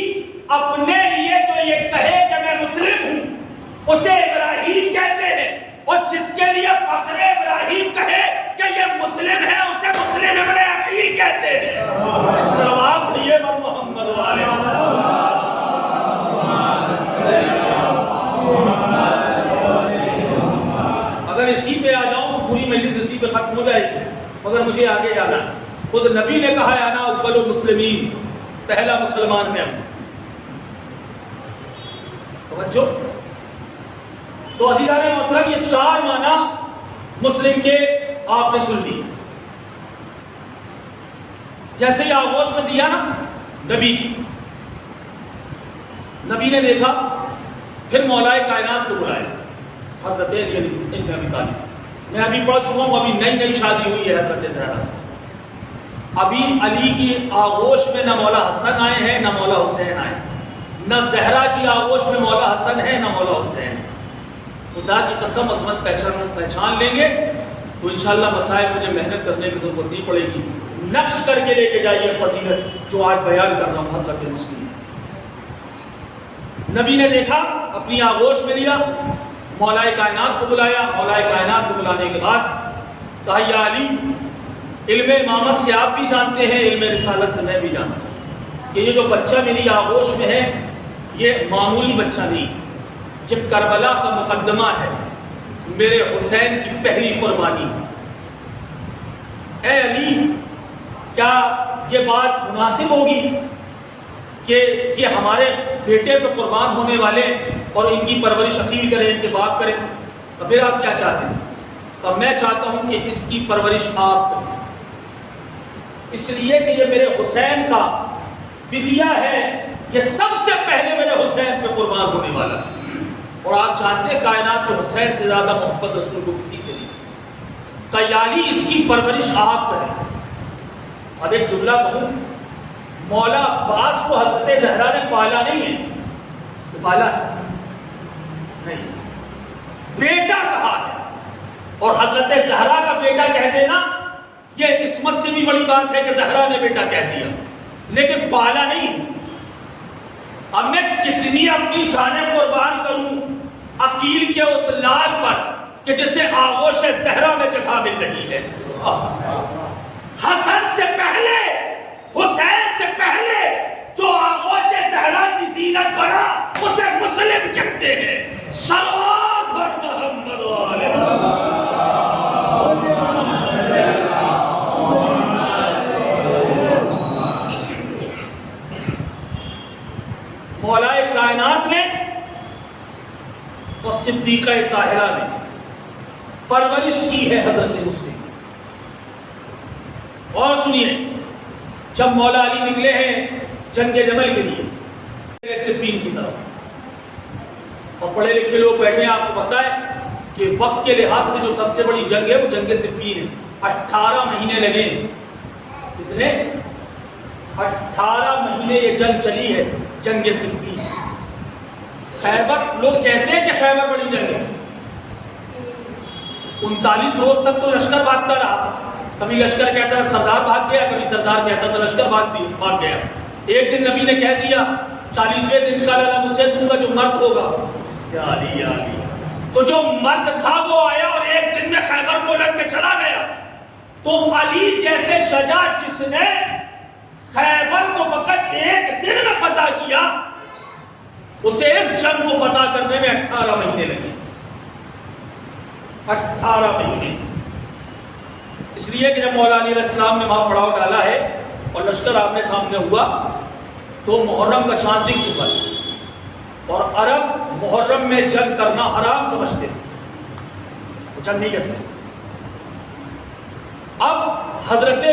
اپنے لیے جو یہ کہے کہ میں مسلم ہوں اسے ابراہیم کہتے ہیں، اور جس کے لیے فخر ابراہیم کہے کہ یہ مسلم ہے اسے مسلم ابن عقیل کہتے ہیں۔ صلوات پڑھیے بر محمد والے۔ اگر اسی پہ آ جاؤں تو پوری مجلس اسی پہ ختم ہو جائے گی، مگر مجھے آگے جانا ہے۔ خود نبی نے کہا ہے انا اول المسلمین، پہلا مسلمان میں ہوں۔ توجہ۔ تو عزیزان محترم یہ چار معنی مسلم کے آپ نے سن لی۔ جیسے یہ آغوش میں دیا نا نبی کی، نبی نے دیکھا، پھر مولا کائنات کو بلایا حضرت علی ابن ابی طالب۔ میں ابھی پڑھ چکا ہوں، ابھی نئی شادی ہوئی ہے حضرت زہرا سے۔ ابھی علی کی آغوش میں نہ مولا حسن آئے ہیں نہ مولا حسین آئے، نہ زہرا کی آغوش میں مولا حسن ہے نہ مولا حسین۔ خدا کی قسم عظمت پہچان لیں گے تو انشاءاللہ مسائل مجھے محنت کرنے کی ضرورت نہیں پڑے گی۔ نقش کر کے لے کے جائیے فضیلت جو آج بیان کر رہا ہوں حضرت مسلم۔ نبی نے دیکھا، اپنی آغوش میں لیا، مولا کائنات کو بلایا، مولا کائنات کو بلانے کے بعد کہا یا علی، علم امامت سے آپ بھی جانتے ہیں، علم رسالت سے میں بھی جانتا ہوں کہ یہ جو بچہ میری آغوش میں ہے یہ معمولی بچہ نہیں، یہ کربلا کا مقدمہ ہے، میرے حسین کی پہلی قربانی۔ اے علی، کیا یہ بات مناسب ہوگی کہ یہ ہمارے بیٹے پہ قربان ہونے والے اور ان کی پرورش عقیل کریں، انتباہ کریں؟ تو پھر آپ کیا چاہتے ہیں؟ تو میں چاہتا ہوں کہ اس کی پرورش آپ کریں، اس لیے کہ یہ میرے حسین کا فدیہ ہے، یہ سب سے پہلے میرے حسین پہ قربان ہونے والا ہے۔ اور آپ چاہتے ہیں کائنات میں حسین سے زیادہ محبت رسول کو کسی سے نہیں، کہ اس کی پرورش آپ کریں۔ اب ایک جملہ کہوں، مولا عباس کو حضرت زہرا نے پالا نہیں ہے، تو پالا ہے نہیں، بیٹا کہا ہے، اور حضرت زہرا کا بیٹا کہہ دینا یہ عصمت سے بھی بڑی بات ہے کہ زہرا نے بیٹا کہہ دیا، لیکن پالا نہیں۔ اب میں کتنی اپنی جانیں قربان کروں عقیل کے اس لال پر کہ جسے آغوش زہرا میں جگہ مل رہی ہے۔ حسن سے پہلے، حسین سے پہلے جو آغوش زہرا کی زینت بنا اسے مسلم کہتے ہیں۔ صلوات بر محمد والے۔ مولا کائنات نے اور صدیقہ طاہرہ نے پرورش کی ہے حضرت مسلم۔ اور سنیے، جب مولا علی نکلے ہیں جنگ جمل کے لیے صفین کی طرف، اور پڑھے لکھے لوگ بیٹھے ہیں، آپ کو پتا ہے کہ وقت کے لحاظ سے جو سب سے بڑی جنگ ہے وہ جنگ صفین ہے۔ 18 مہینے لگے، کتنے؟ 18 مہینے یہ جنگ چلی ہے، جنگ صفین۔ خیبر، لوگ کہتے ہیں کہ خیبر بڑی جنگ ہے، 39 روز تک تو لشکر بھاگتا رہا، کبھی لشکر کہتا ہے سردار بھاگ گیا، کبھی سردار کہتا تھا لشکر بھاگ گیا۔ ایک دن نبی نے کہہ دیا 40ویں دن کا لڑا اسے دوں گا جو مرد ہوگا۔ یا علی یا علی، تو جو مرد تھا وہ آیا اور ایک دن میں خیبر کو لڑ کے چلا گیا۔ تو علی جیسے شجاع جس نے خیبر کو فقط ایک دن میں فتح کیا، اسے اس جنگ کو فتح کرنے میں 18 مہینے لگے۔ 18 مہینے۔ اس لیے کہ جب مولا علی علیہ السلام نے وہاں پڑاؤ ڈالا ہے اور لشکر آمنے سامنے ہوا تو محرم کا چاند دکھ چکا ہے، اور عرب محرم میں جنگ کرنا حرام سمجھتے ہیں، وہ جنگ نہیں کرتے۔ اب حضرت،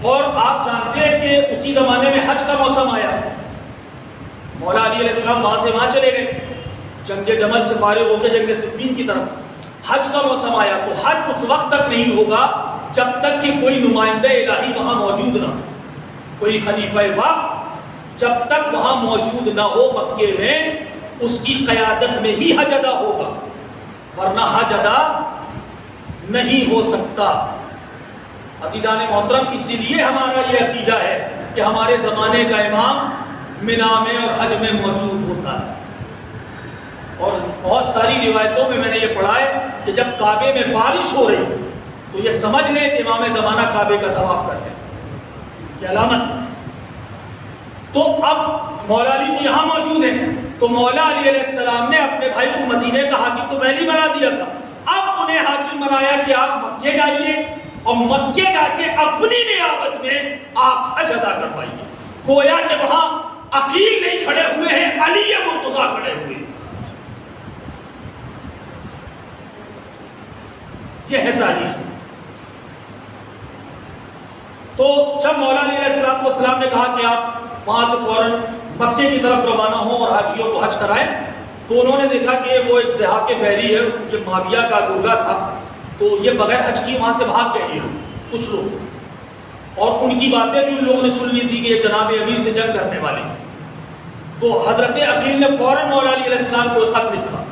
اور آپ جانتے ہیں کہ اسی زمانے میں حج کا موسم آیا، مولا علی علیہ السلام وہاں سے وہاں چلے گئے، جنگ جمل سے فارغ ہو کے جنگ صفین کی طرف حج کا موسم آیا، تو حج اس وقت تک نہیں ہوگا جب تک کہ کوئی نمائندہ الہی وہاں موجود نہ ہو، کوئی خلیفہ وقت جب تک وہاں موجود نہ ہو مکے میں، اس کی قیادت میں ہی حج ادا ہوگا، ورنہ حج ادا نہیں ہو سکتا۔ عزیزان محترم، اسی لیے ہمارا یہ عقیدہ ہے کہ ہمارے زمانے کا امام منا میں اور حج میں موجود ہوتا ہے، اور بہت ساری روایتوں میں نے یہ پڑھا ہے کہ جب کعبے میں بارش ہو رہی تو یہ سمجھ لیں کہ امام زمانہ کعبے کا طواف کرتے ہیں، یہ علامت ہے۔ تو اب مولا علی تو یہاں موجود ہیں، تو مولا علی علیہ السلام نے اپنے بھائی کو مدینے کا حاکم تو پہلے بنا دیا تھا، اب انہیں حاکم بنایا کہ آپ مکے جائیے اور مکے جا کے اپنی نیابت میں آپ حج ادا کروائیے، گویا کہ وہاں عقیل نہیں کھڑے ہوئے ہیں، علی مرتضیٰ کھڑے ہوئے ہیں۔ یہ ہے تاریخ۔ تو جب مولا علی علیہ السلام نے کہا کہ آپ وہاں سے فوراً مکے کی طرف روانہ ہوں اور حاجیوں کو حج کرائیں، تو انہوں نے دیکھا کہ وہ ایک ضحاک فہری ہے، یہ معاویہ کا گرگا تھا، تو یہ بغیر حج کی وہاں سے بھاگ گئے ہیں کچھ لوگ، اور ان کی باتیں بھی ان لوگوں نے سن لی تھی کہ یہ جناب امیر سے جنگ کرنے والے ہیں۔ تو حضرت عقیل نے فوراً مولا علی علیہ السلام کو خط لکھا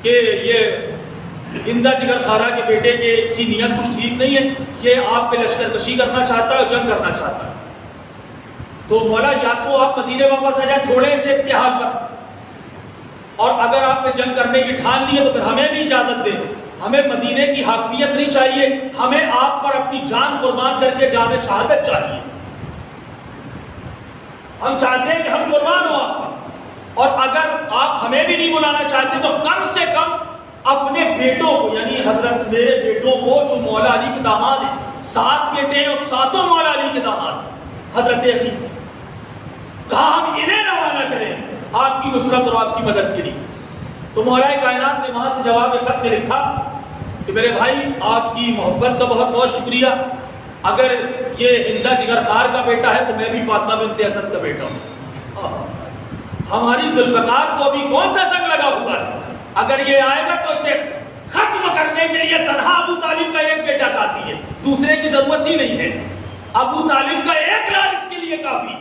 کہ یہ ہندہ جگر خارا کے بیٹے کی نیت کچھ ٹھیک نہیں ہے، یہ آپ پہ لشکر کشی کرنا چاہتا ہے اور جنگ کرنا چاہتا ہے، تو مولا یا تو آپ مدینے واپس آ جائیں، چھوڑیں اسے اس کے حال پر، اور اگر آپ نے جنگ کرنے کی ٹھان لی ہے تو پھر ہمیں بھی اجازت دیں، ہمیں مدینے کی حاکمیت نہیں چاہیے، ہمیں آپ پر اپنی جان قربان کر کے جام شہادت چاہیے، ہم چاہتے ہیں کہ ہم قربان ہوں آپ پر، اور اگر آپ ہمیں بھی نہیں بلانا چاہتے تو کم سے کم اپنے بیٹوں کو، یعنی حضرت میرے بیٹوں کو جو مولا علی کے داماد ہیں، 7 بیٹے ہیں اور 7 مولا علی کے داماد ہیں، حضرت عقیل کہا ہم انہیں روانہ کریں آپ کی نصرت اور آپ کی مدد کے لیے۔ تو مولا کائنات نے وہاں سے جواب خط میں لکھا کہ میرے بھائی آپ کی محبت کا بہت بہت شکریہ، اگر یہ ہندہ جگر خار کا بیٹا ہے تو میں بھی فاطمہ بنت اسد کا بیٹا ہوں، ہماری ذوالفقار کو ابھی کون سا زنگ لگا ہوا ہے، اگر یہ آئے گا تو اسے ختم کرنے کے لیے تنہا ابو طالب کا ایک بیٹا کافی ہے، دوسرے کی ضرورت ہی نہیں ہے، ابو طالب کا ایک لال اس کے لیے کافی۔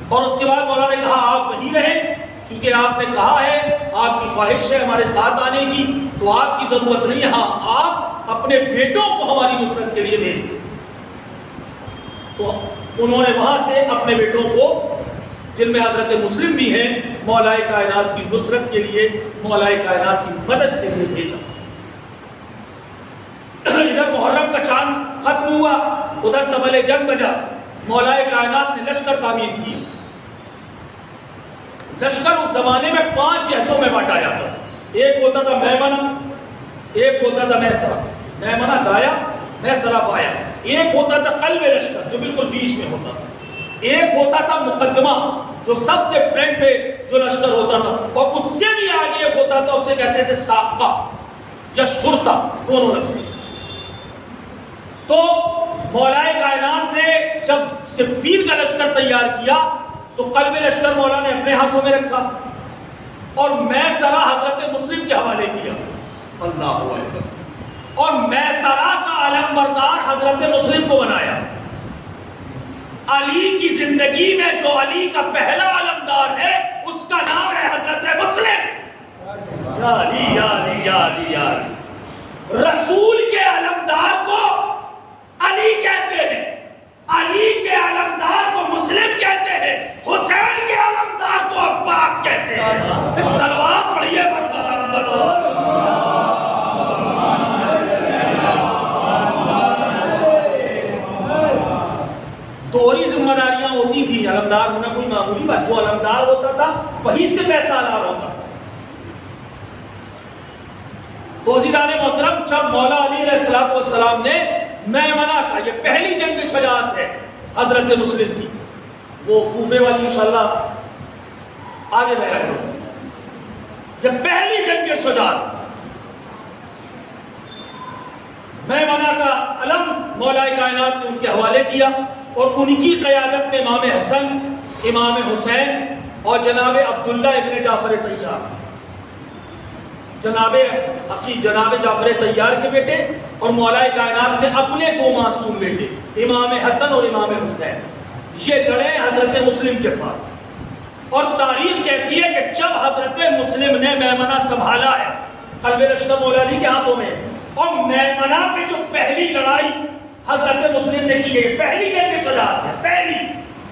اور اس کے بعد مولا نے کہا آپ وہیں رہیں، چونکہ آپ نے کہا ہے آپ کی خواہش ہے ہمارے ساتھ آنے کی، تو آپ کی ضرورت نہیں ہے، ہاں آپ اپنے بیٹوں کو ہماری نصرت کے لیے بھیجیں۔ تو انہوں نے وہاں سے اپنے بیٹوں کو، جن میں حضرت مسلم بھی ہیں، مولا کائنات کی نصرت کے لیے، مولا کائنات کی مدد کے لیے بھیجا۔ ادھر محرم کا چاند ختم ہوا، ادھر طبل جنگ بجا، مولا کائنات نے لشکر تعمیر کیا۔ لشکر اس زمانے میں 5 جہتوں میں بانٹا جاتا تھا، ایک ہوتا تھا میمنہ، ایک ہوتا تھا میسرہ، میمنہ دایا، میسرہ بایا، ایک ہوتا تھا قلب لشکر جو بالکل بیچ میں ہوتا تھا، ایک ہوتا تھا مقدمہ جو سب سے فرنٹ پہ جو لشکر ہوتا تھا، اور اس سے بھی آگے ایک ہوتا تھا، اسے کہتے تھے سابقہ یا شرطہ، دونوں لفظ۔ تو مولا کائنات نے جب صفین کا لشکر تیار کیا تو قلب لشکر مولا نے اپنے ہاتھوں میں رکھا اور میسرہ حضرت مسلم کے حوالے کیا، اللہ اکبر، اور میسرہ کا علم بردار حضرت مسلم کو بنایا۔ علی کی زندگی میں جو علی کا پہلا علمدار ہے اس کا نام ہے حضرت مسلم۔ یا علی یا علی یا علی یا علی، رسول کے علمدار کو علی کہتے ہیں، علی کے علمدار کو مسلم کہتے ہیں، حسین کے علمدار کو عباس کہتے ہیں۔ صلوات پڑھیے دوہری ذمہ داریاں ہوتی تھی، علمدار ہونا کوئی معمولی بات، جو علمدار ہوتا تھا وہی سے پیسہ الار ہوتا۔ تو عزیزان محترم، جب مولا علی علیہ السلام نے میمنہ کا، یہ پہلی جنگ شجاعت ہے حضرت مسلم کی. وہ کوفے والی انشاءاللہ آگے بیان کروں. یہ پہلی جنگ شجاعت. میمنہ کا علم مولا کائنات نے ان کے حوالے کیا اور ان کی قیادت میں امام حسن، امام حسین اور جناب عبداللہ ابن جعفر طیار، جناب جعفر طیار کے بیٹے اور مولا کائنات نے اپنے دو معصوم بیٹے امام حسن اور امام حسین، یہ لڑے حضرت مسلم کے ساتھ. اور تاریخ کہتی ہے کہ جب حضرت مسلم نے میمنہ سنبھالا ہے، قلب رشدہ مولا علی کے ہاتھوں میں، اور میمنہ پہ جو پہلی لڑائی حضرت مسلم نے کی ہے، پہلی جنگ شجاعت ہے پہلی.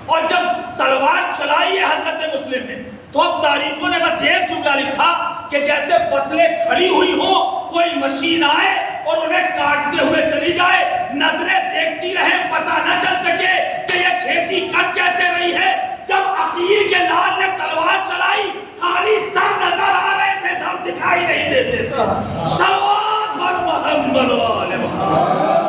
اور جب تلوار چلائی ہے حضرت مسلم نے، تو اب تاریخوں نے بس ایک جملہ لکھا کہ جیسے فصلیں کھڑی ہوئی ہو، کوئی مشین آئے اور انہیں کاٹتے ہوئے چلی جائے، نظریں دیکھتی رہیں، پتہ نہ چل سکے کہ یہ کھیتی کٹ کیسے رہی ہے. جب عقیل کے لال نے تلوار چلائی، خالی سر نظر آ رہے تھے، دم دکھائی نہیں دیتے تھے. صلوات بر محمد و آل محمد.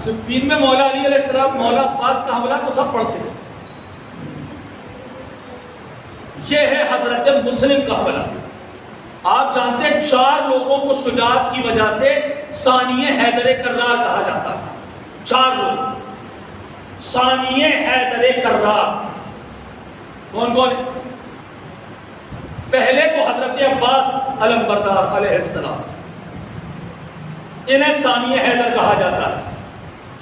صفین میں مولا علی علیہ السلام، مولا عباس کا حملہ تو سب پڑھتے ہیں. یہ ہے حضرت مسلم کا حملہ. آپ جانتے ہیں 4 لوگوں کو شجاعت کی وجہ سے ثانی حیدر کرار کہا جاتا ہے. 4 لوگ ثانی حیدر کرار. کون کون؟ پہلے تو حضرت عباس علم بردار علیہ السلام، انہیں ثانی حیدر کہا جاتا ہے.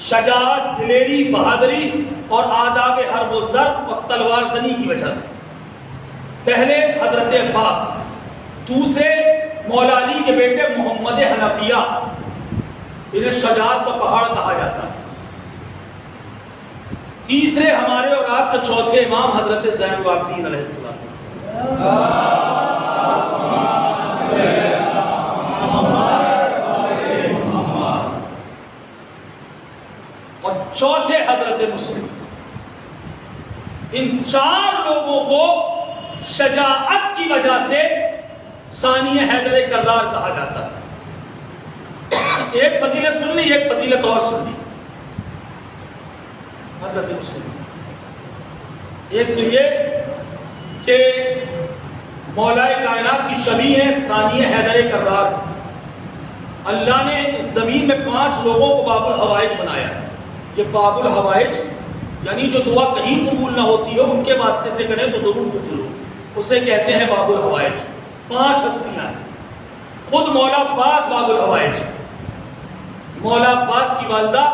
شجاعت، دلیری، بہادری اور آداب حرب و ضرب اور تلوار زنی کی وجہ سے. پہلے حضرت عباس، دوسرے مولا علی کے بیٹے محمد حنفیہ، انہیں شجاعت کا پہاڑ کہا جاتا ہے. تیسرے ہمارے اور آپ کے چوتھے امام حضرت زین العابدین علیہ السلام. اور چوتھے حضرت مسلم. ان 4 لوگوں کو شجاعت کی وجہ سے ثانی حیدر کرار کہا جاتا ہے. ایک فضیلت سن لی، ایک فضیلت اور سن لی حضرت مسلم. ایک تو یہ کہ مولا کائنات کی شبیہ ہے ثانی حیدر کرار. اللہ نے اس زمین میں 5 لوگوں کو باب الحوائج بنایا ہے. یہ باب الحوائج یعنی جو دعا کہیں قبول نہ ہوتی ہو، ان کے واسطے سے کریں تو ضرور قبول ہو، اسے کہتے ہیں باب الحوائج. 5 ہستیاں ہیں. خود مولا عباس باب الحوائج. مولا عباس کی والدہ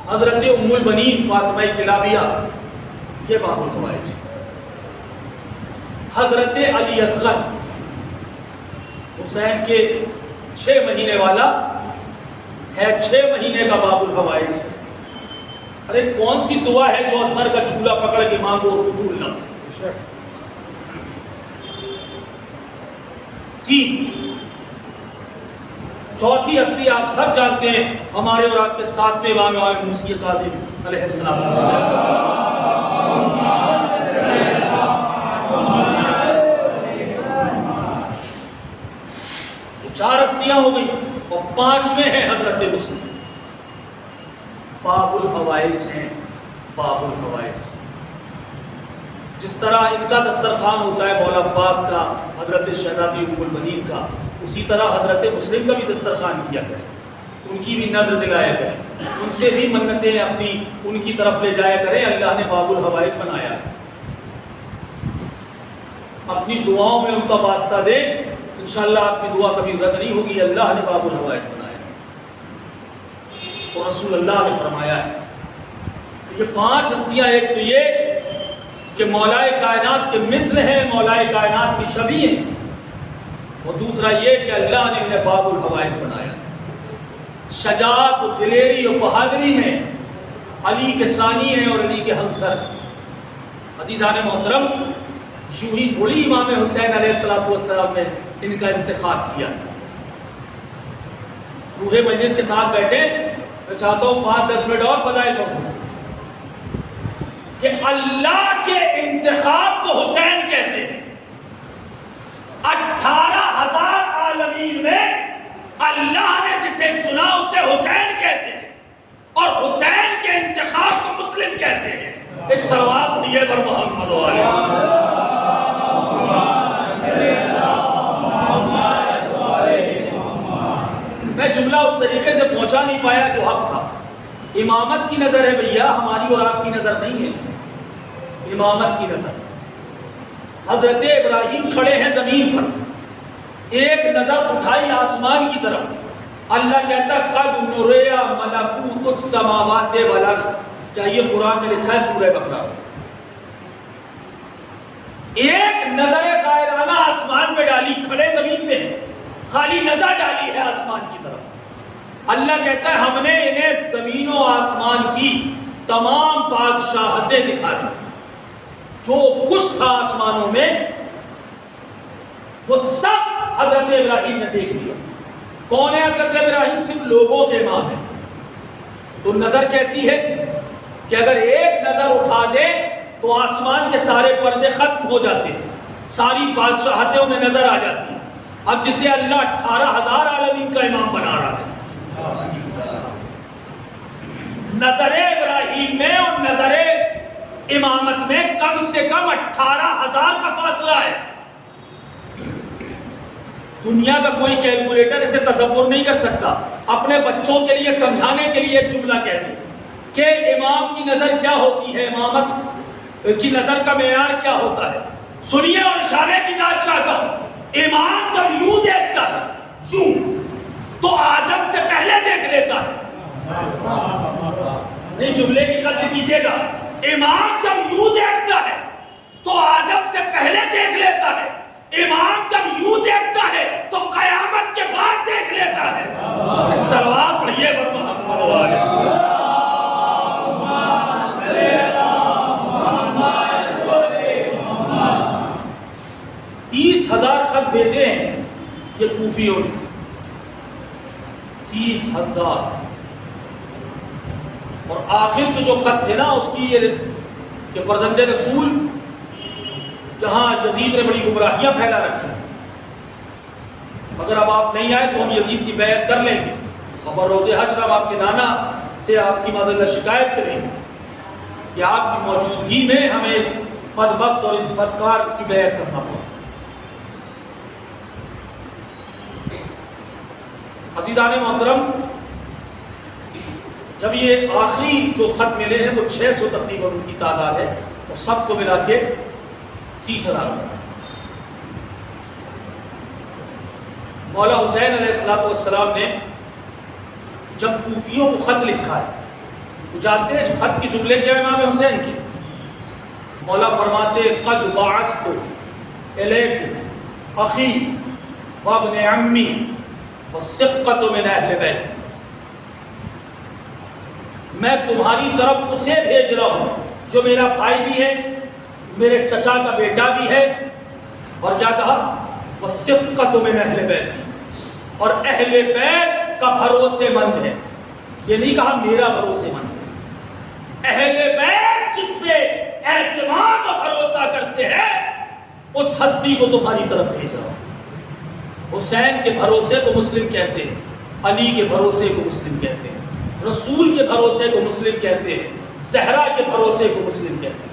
حضرت ام البنین فاطمہ کلابیہ، یہ باب الحوائج. حضرت علی اصغر، حسین کے 6 مہینے والا ہے، 6 مہینے کا باب الحوائج. ارے کون سی دعا ہے جو اصغر کا جھولا پکڑ کے مانگو اور قبول نہ. 3. چوتھی ہستی آپ سب جانتے ہیں، ہمارے اور آپ کے 7ویں امام موسی کاظم علیہ السلام. تو 4 ہستیاں ہو گئی اور 5ویں ہیں حضرت مسلم. باب الحوائج ہیں. باب الحوائج جس طرح ان کا دسترخوان ہوتا ہے مولا عباس کا، حضرت شہزادی ام البنین کا، اسی طرح حضرت مسلم کا بھی دسترخوان کیا کریں. ان کی بھی نظر دلایا کریں، ان سے بھی منتیں اپنی ان کی طرف لے جایا کریں. اللہ نے باب الحوائج بنایا ہے. اپنی دعاؤں میں ان کا واسطہ دیں، انشاءاللہ آپ کی دعا کبھی رد نہیں ہوگی. اللہ نے باب الحوائج بنایا اور رسول اللہ نے فرمایا ہے. یہ 5 ہستیاں، ایک تو یہ کہ مولا کائنات کے مثل ہیں، مولا کائنات کی شبیہ ہیں، اور دوسرا یہ کہ اللہ نے انہیں باب الحوائج بنایا. شجاعت و دلیری و بہادری میں علی کے ثانی ہیں اور علی کے ہمسر. عزیزان محترم، یوں ہی تھوڑی امام حسین علیہ السلام نے ان کا انتخاب کیا. روح مجلس کے ساتھ بیٹھے، میں چاہتا ہوں 5-10 منٹ اور فضائل پڑھوں کہ اللہ کے انتخاب کو حسین کہتے ہیں. 18,000 اللہ نے جسے چنا اسے حسین کہتے ہیں اور حسین کے انتخاب کو مسلم کہتے ہیں. اس صلوات دیے پر محمد علیہ. میں جملہ اس طریقے سے پہنچا نہیں پایا جو حق تھا. امامت کی نظر ہے بھیا، ہماری اور آپ کی نظر نہیں ہے. امامت کی نظر. حضرت ابراہیم کھڑے ہیں زمین پر، ایک نظر اٹھائی آسمان کی طرف، اللہ کہتا قد نریا ملکوت السماوات والارض. چاہیے قرآن میں لکھا ہے سورہ بقرہ. ایک نظر قائلانہ آسمان میں ڈالی، کھڑے زمین پہ خالی نظر ڈالی ہے آسمان کی طرف. اللہ کہتا ہے ہم نے انہیں زمین و آسمان کی تمام بادشاہتیں دکھا دی. جو کچھ تھا آسمانوں میں وہ سب حضرت ابراہیم نے دیکھ لیا. کون ہے حضرت ابراہیم؟ صرف لوگوں کے امام ہیں. تو نظر کیسی ہے کہ اگر ایک نظر اٹھا دے تو آسمان کے سارے پردے ختم ہو جاتے ہیں، ساری بادشاہتیں انہیں نظر آ جاتی ہیں. اب جسے اللہ 18,000 عالمین کا امام بنا رہا ہے، نظر ابراہیم میں اور نظر امامت میں کم سے کم 18,000 کا فاصلہ ہے. دنیا کا کوئی کیلکولیٹر اسے تصور نہیں کر سکتا. اپنے بچوں کے لیے سمجھانے کے لیے ایک جملہ کہہ دوں کہ امام کی نظر کیا ہوتی ہے، امامت کی نظر کا معیار کیا ہوتا ہے. سنیے اور اشارے کی ذات چاہتا ہوں. امام جب یوں دیکھتا ہے یوں تو آدم سے پہلے دیکھ لیتا ہے. نہیں، جملے کی قدر کیجیے گا. امام جب یوں دیکھتا ہے تو آدم سے پہلے دیکھ لیتا ہے. امام جب یوں دیکھتا ہے تو قیامت کے بعد دیکھ لیتا ہے. صلوات پڑھیے پر محمد علیہ. 30,000 خط بھیجے ہیں یہ کوفیوں نے. 30,000. اور آخر کے جو خط تھے نا اس کی یہ کہ فرزند رسول جہاں یزید نے بڑی گمراہیاں پھیلا رکھی، اگر اب آپ نہیں آئے تو ہم یزید کی بیعت کر لیں گے. خبر روز حشر ہم آپ کے نانا سے آپ کی معذرت شکایت کریں گے کہ آپ کی موجودگی میں ہمیں اس بدبخت اور اس بدکار کی بیعت کرنا پڑا. عزیزان محترم، جب یہ آخری جو خط ملے ہیں وہ 600 تقریباً ان کی تعداد ہے اور سب کو ملا کے 30,000. مولا حسین علیہ السلام نے جب کوفیوں کو خط لکھا ہے، وہ جانتے ہیں خط کے جملے کیا امام حسین کے؟ مولا فرماتے قد بعثت الیکم اخی وابن عمی والسقۃ من اہل بیت. میں تمہاری طرف اسے بھیج رہا ہوں جو میرا بھائی بھی ہے، میرے چچا کا بیٹا بھی ہے، اور کیا کہا؟ والسقۃ من اہل بیت، اور اہل بیت کا بھروسے مند ہے. یہ نہیں کہا میرا بھروسے مند ہے. اہل بیت جس پہ اعتماد اور بھروسہ کرتے ہیں اس ہستی کو تمہاری طرف بھیج رہا ہوں. حسین کے بھروسے کو مسلم کہتے ہیں، علی کے بھروسے کو مسلم کہتے ہیں، رسول کے بھروسے کو مسلم کہتے ہیں، زہرا کے بھروسے کو مسلم کہتے ہیں.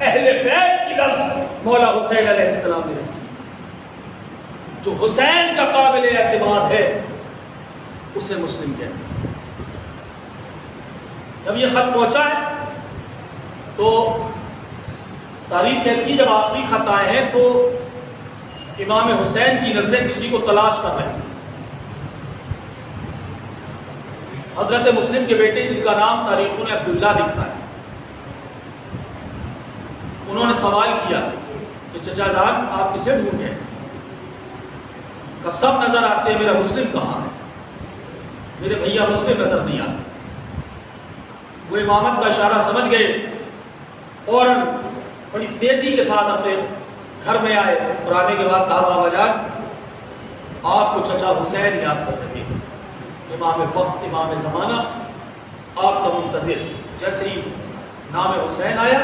اہل بیت کی لفظ مولا حسین علیہ السلام نے رکھی. جو حسین کا قابل اعتماد ہے اسے مسلم کہتے ہیں. جب یہ خط پہنچا ہے تو تاریخ کہتی ہے جب آخری خط آئے ہیں تو امام حسین کی نظریں کسی کو تلاش کر رہے ہیں. حضرت مسلم کے بیٹے جن کا نام تاریخوں نے عبداللہ لکھا ہے، انہوں نے سوال کیا کہ چچا جان آپ کسے ڈھونڈ گئے؟ کہ سب نظر آتے ہیں، میرا مسلم کہاں ہے؟ میرے بھیا مسلم نظر نہیں آتے. وہ امامت کا اشارہ سمجھ گئے اور بڑی تیزی کے ساتھ اپنے گھر میں آئے اور آنے کے بعد کہا بابا جان آپ کو چچا حسین یاد کر رہے ہیں، امام وقت امام زمانہ آپ کا منتظر. جیسے ہی نام حسین آیا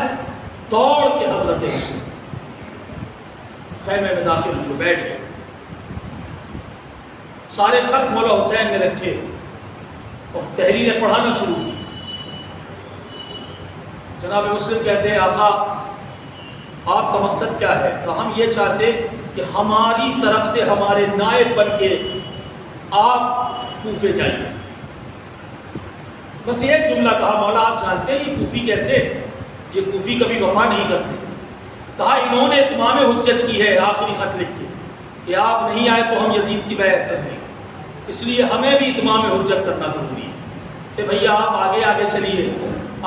دوڑ کے حضرت خیمے میں داخل ہو بیٹھ گئے. سارے خط مولا حسین نے رکھے اور تحریریں پڑھانا شروع کی. جناب مسلم کہتے ہیں آقا آپ کا مقصد کیا ہے؟ تو ہم یہ چاہتے کہ ہماری طرف سے ہمارے نائب بن کے آپ کوفے جائیے. بس ایک جملہ کہا مولا آپ جانتے ہیں یہ کوفی کیسے؟ یہ کوفی کبھی وفا نہیں کرتے. کہا انہوں نے اتمام حجت کی ہے آخری خط لکھ کے کہ آپ نہیں آئے تو ہم یزید کی بیعت کر لیں، اس لیے ہمیں بھی اتمام حجت کرنا ضروری ہے کہ بھیا آپ آگے آگے چلیے،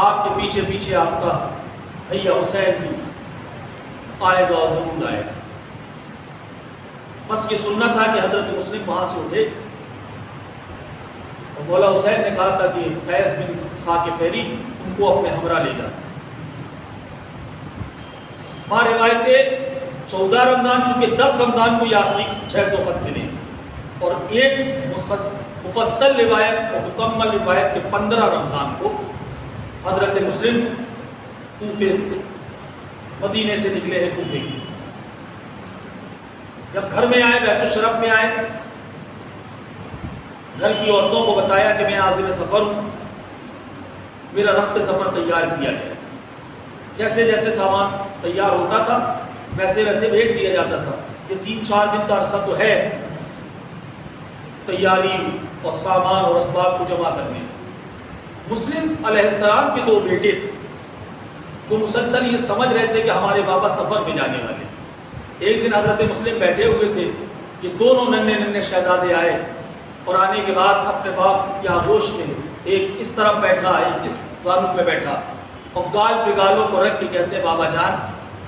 آپ کے پیچھے پیچھے آپ کا بھیا حسین بھی آئے گا اور ضرور آئے گا. بس یہ سننا تھا کہ حضرت مسلم وہاں سے اٹھے اور مولا حسین نے کہا تھا کہ قیس بن ثاقب فہری ان کو اپنے ہمراہ لے جا. وہاں روایتیں 14 رمضان چونکہ 10 رمضان کو یہ آخری 600 خط ملے اور ایک مفصل روایت اور مکمل روایت کے 15 رمضان کو حضرت مسلم کوفے سے مدینے سے نکلے ہیں کوفے کی. جب گھر میں آئے بیت الشرف میں آئے، گھر کی عورتوں کو بتایا کہ میں عازم سفر ہوں، میرا رخت سفر تیار کیا جائے. جیسے جیسے سامان تیار ہوتا تھا ویسے ویسے بھیج دیا جاتا تھا. یہ 3-4 دن کا عرصہ تو ہے تیاری اور سامان اور اسباب کو جمع کرنے. مسلم علیہ السلام کے 2 بیٹے تھے جو مسلسل یہ سمجھ رہے تھے کہ ہمارے بابا سفر میں جانے والے. ایک دن حضرت مسلم بیٹھے ہوئے تھے، یہ دونوں ننھے ننھے شہزادے آئے اور آنے کے بعد اپنے باپ کی آغوش میں ایک اس طرف بیٹھا ایک اس گالوں پہ بیٹھا اور گال پہ گالوں کو رکھ کے کہتے ہیں بابا جان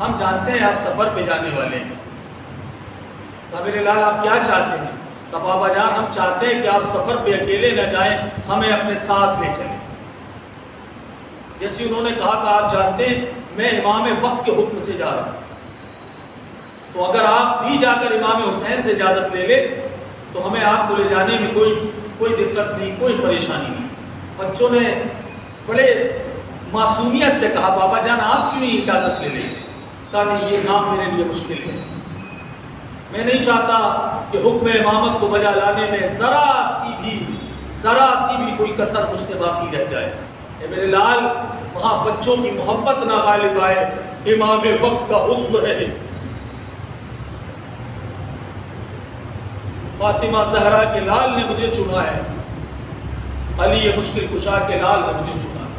ہم جانتے ہیں آپ سفر پہ جانے والے ہیں. کہا میرے لال آپ کیا چاہتے ہیں؟ کہا بابا جان ہم چاہتے ہیں کہ آپ سفر پہ اکیلے نہ جائیں، ہمیں اپنے ساتھ لے چلیں. جیسے انہوں نے کہا کہ آپ جانتے ہیں میں امام وقت کے حکم سے جا رہا ہوں، تو اگر آپ بھی جا کر امام حسین سے اجازت لے لے تو ہمیں آپ کو لے جانے میں کوئی دقت نہیں، کوئی پریشانی نہیں. بچوں نے بڑے معصومیت سے کہا بابا جان آپ کیوں نہیں اجازت لے لیں؟ کہا نہیں یہ کام میرے لیے مشکل ہے، میں نہیں چاہتا کہ حکم امامت کو بجا لانے میں ذرا سی بھی کوئی کسر مجھ سے باقی رہ جائے. اے میرے لال وہاں بچوں کی محبت نہ غالب آئے، امام وقت کا حکم ہے. فاطمہ زہرا کے لال نے مجھے چنا ہے، علی مشکل کشا کے لال نے مجھے چنا ہے.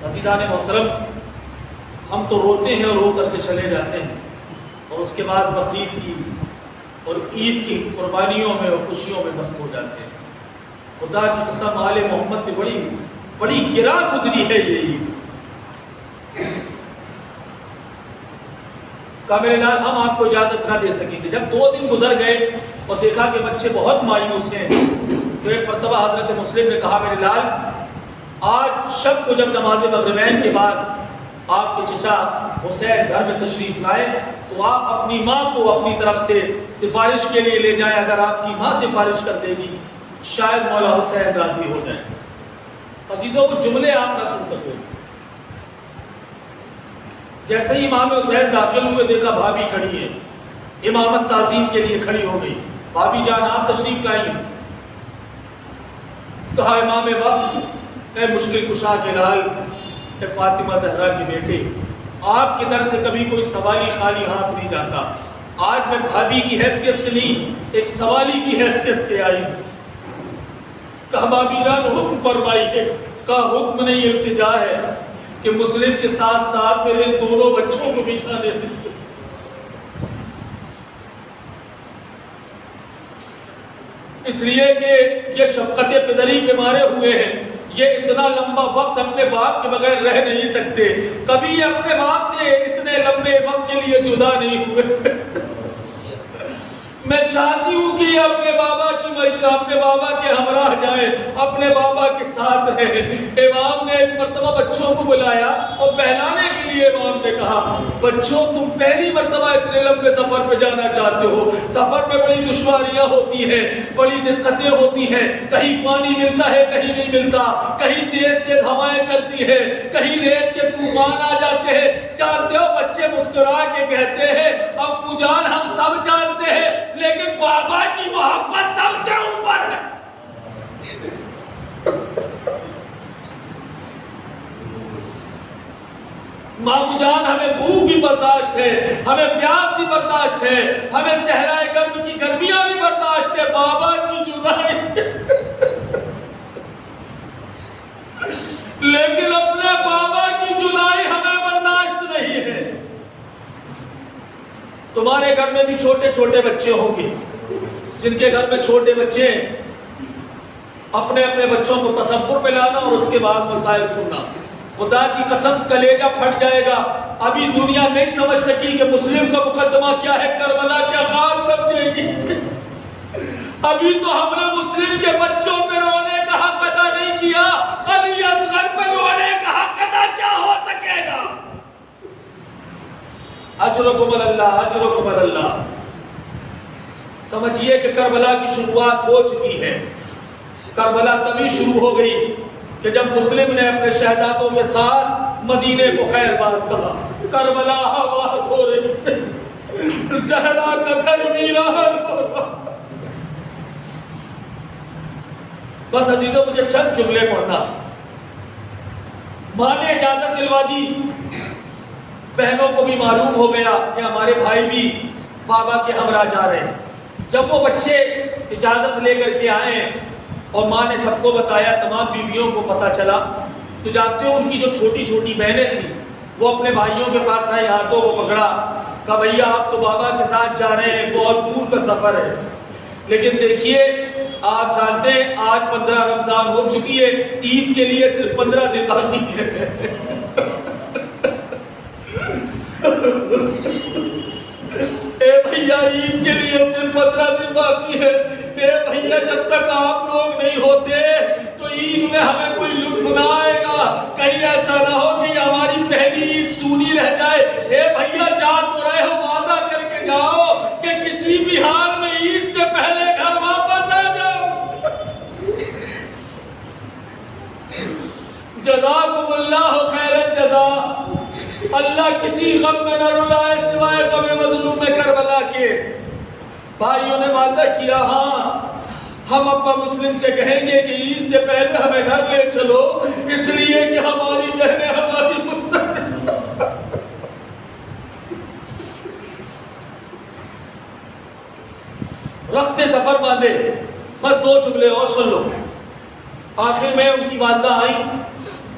عزیزان محترم ہم تو روتے ہیں اور رو کر کے چلے جاتے ہیں اور اس کے بعد بقرعید کی اور عید کی قربانیوں میں اور خوشیوں میں مست ہو جاتے ہیں. خدا کی قسم آل محمد کی بڑی گرا گزری ہے یہ عید. کہا میرے لال ہم آپ کو اجازت نہ دے سکیں گے. جب 2 دن گزر گئے اور دیکھا کہ بچے بہت مایوس ہیں تو ایک مرتبہ حضرت مسلم نے کہا میرے لال آج شب کو جب نماز مغربین کے بعد آپ کے چچا حسین گھر میں تشریف لائے تو آپ اپنی ماں کو اپنی طرف سے سفارش کے لیے لے جائیں. اگر آپ کی ماں سفارش کر دے گی شاید مولا حسین راضی ہو جائیں. عزیزوں کو جملے آپ نہ سن سکتے. جیسے ہی امام حسین داخل ہوئے دیکھا بھابھی کھڑی ہے، امامت تعظیم کے لیے کھڑی ہو گئی. بھابھی جان آپ تشریف لائی. کہا امام وقت اے مشکل کشا کے لال، اے فاطمہ زہرا کے بیٹے، آپ کی طرف سے کبھی کوئی سوالی خالی ہاتھ نہیں جاتا. آج میں بھابھی کی حیثیت سے نہیں ایک سوالی کی حیثیت سے آئی. کہا بھابھی جان حکم فرمائیے. کہا حکم نہیں التجا ہے کہ مسلم کے ساتھ ساتھ میرے دونوں بچوں کو بچھانے دیتے. اس لیے کہ یہ شفقت پدری کے مارے ہوئے ہیں، یہ اتنا لمبا وقت اپنے باپ کے بغیر رہ نہیں سکتے. کبھی اپنے باپ سے اتنے لمبے وقت کے لیے جدا نہیں ہوئے. میں چاہتی ہوں کہ یہ اپنے بابا کی معیشت اپنے بابا کے ہمراہ جائے، اپنے بابا کے ساتھ رہے. امام نے ایک مرتبہ بچوں کو بلایا اور بہلانے کے لیے امام نے کہا بچوں تم پہلی مرتبہ اتنے لمبے سفر پہ جانا چاہتے ہو. سفر میں بڑی دشواریاں ہوتی ہیں، بڑی دقتیں ہوتی ہیں. کہیں پانی ملتا ہے کہیں نہیں ملتا، کہیں تیز تیز ہوائیں چلتی ہیں، کہیں ریت کے طوفان آ جاتے ہیں. جانتے ہو بچے مسکرا کے کہتے ہیں ابو جان ہم سب جانتے ہیں لیکن بابا مامو جان ہمیں بھوک بھی برداشت ہے، ہمیں پیاس بھی برداشت ہے، ہمیں صحرائے گرم کی گرمیاں بھی برداشت ہے، بابا کی جدائی لیکن اپنے بابا کی جدائی ہمیں برداشت نہیں ہے۔ تمہارے گھر میں بھی چھوٹے چھوٹے بچے ہوں گے، جن کے گھر میں چھوٹے بچے ہیں، اپنے اپنے بچوں کو تصور میں لانا اور اس کے بعد مسائل سننا، خدا کی قسم کلیجہ پھٹ جائے گا۔ ابھی دنیا نہیں سمجھ سکی کہ مسلم کا مقدمہ کیا ہے، کربلا کیا غار سمجھے گی۔ ابھی تو ہم نے مسلم کے بچوں پہ رونے کا حق ادا نہیں کیا، علی اصغر پہ رونے کا حق ادا کیا ہو سکے گا؟ اجرکم اللہ، اجرکم اللہ۔ سمجھیے کہ کربلا کی شروعات ہو چکی ہے۔ کربلا تبھی شروع ہو گئی کہ جب مسلم نے اپنے شہدادوں کے ساتھ مدینے کو خیر بات کہا۔ کربلا آباد ہو رہی، زہرا کا گھر ویران ہو رہا۔ بس عزیزوں مجھے چند جملے پڑھنا۔ ماں نے اجازت دلوا دی، بہنوں کو بھی معلوم ہو گیا کہ ہمارے بھائی بھی بابا کے ہمراہ جا رہے ہیں۔ جب وہ بچے اجازت لے کر کے آئے اور ماں نے سب کو بتایا، تمام بیویوں کو پتا چلا، تو جانتے ہو ان کی جو چھوٹی چھوٹی بہنیں تھیں وہ اپنے بھائیوں کے پاس آئی، ہاتھوں کو پکڑا، کہا بھیا آپ تو بابا کے ساتھ جا رہے ہیں، بہت دور کا سفر ہے، لیکن دیکھیے آپ جانتے ہیں آج 15 رمضان ہو چکی ہے، عید کے لیے صرف 15 دن باقی ہے۔ اے بھیا عید کے لیے صرف 15 دن باقی ہے، میرے بھیا جب تک آپ لوگ نہیں ہوتے تو عید میں ہمیں کوئی لطف نہ آئے گا، کہیں ایسا نہ ہو کہ ہماری پہلی عید سونی رہ جائے۔ اے بھیا جا تو رہے ہو، وعدہ کر کے جاؤ کہ کسی بھی حال میں عید سے پہلے گھر واپس آ جاؤ۔ جزاکم اللہ خیر الجزا۔ اللہ کسی غم میں نہ رلائے سوائے غم مظلوم کربلا کے۔ بھائیوں نے وعدہ کیا، ہاں ہم ابا مسلم سے کہیں گے کہ عید سے پہلے ہمیں گھر لے چلو، اس لیے کہ ہماری بہنیں ہماری مدت۔ رخت سفر باندھے، بس 2 جملے اور سن لو۔ آخر میں ان کی والدہ آئی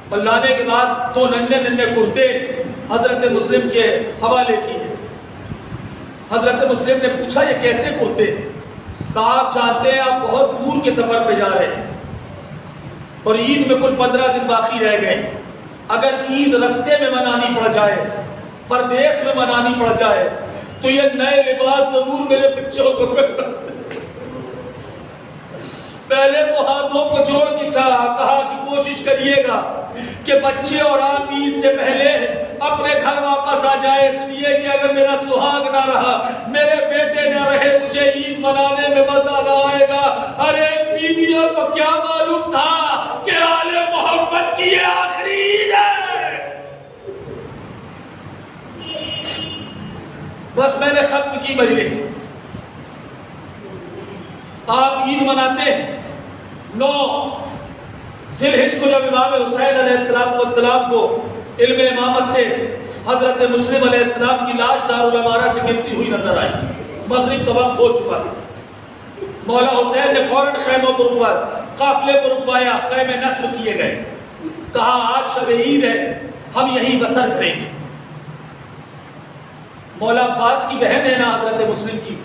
اور لانے کے بعد 2 ننھے ننھے کرتے حضرت مسلم کے حوالے کیے۔ حضرت مسلم نے پوچھا یہ کیسے کرتے ہیں؟ کہا آپ جانتے ہیں آپ بہت دور کے سفر پہ جا رہے ہیں اور عید میں کل 15 دن باقی رہ گئے، اگر عید رستے میں منانی پڑ جائے، پردیس میں منانی پڑ جائے تو یہ نئے لباس ضرور میرے بچوں کو پہلے تو ہاتھوں کو جوڑ کے کہا کہ کوشش کریے گا کہ بچے اور آپ عید سے پہلے اپنے گھر واپس آ جائے، اس لیے کہ اگر میرا سہاگ نہ رہا، میرے بیٹے نہ رہے، مجھے عید منانے میں مزہ نہ آئے گا۔ ارے بیویوں کو کیا معلوم تھا کہ آل محمد کی یہ آخری عید ہے۔ بس میں نے ختم کی مجلس۔ آپ عید مناتے ہیں 9 ذی الحجہ کو، جب امام حسین علیہ السلام کو علم امامت سے حضرت مسلم علیہ السلام کی لاش دارالعمارہ سے گرتی ہوئی نظر آئی، مغرب کا وقت ہو چکا تھا۔ مولا حسین نے فوراً خیموں کو رکوا، قافلے کو رکوایا، خیمے نصب کیے گئے، کہا آج شب عید ہے، ہم یہیں بسر کریں گے۔ مولا عباس کی بہن ہے نا حضرت مسلم کی،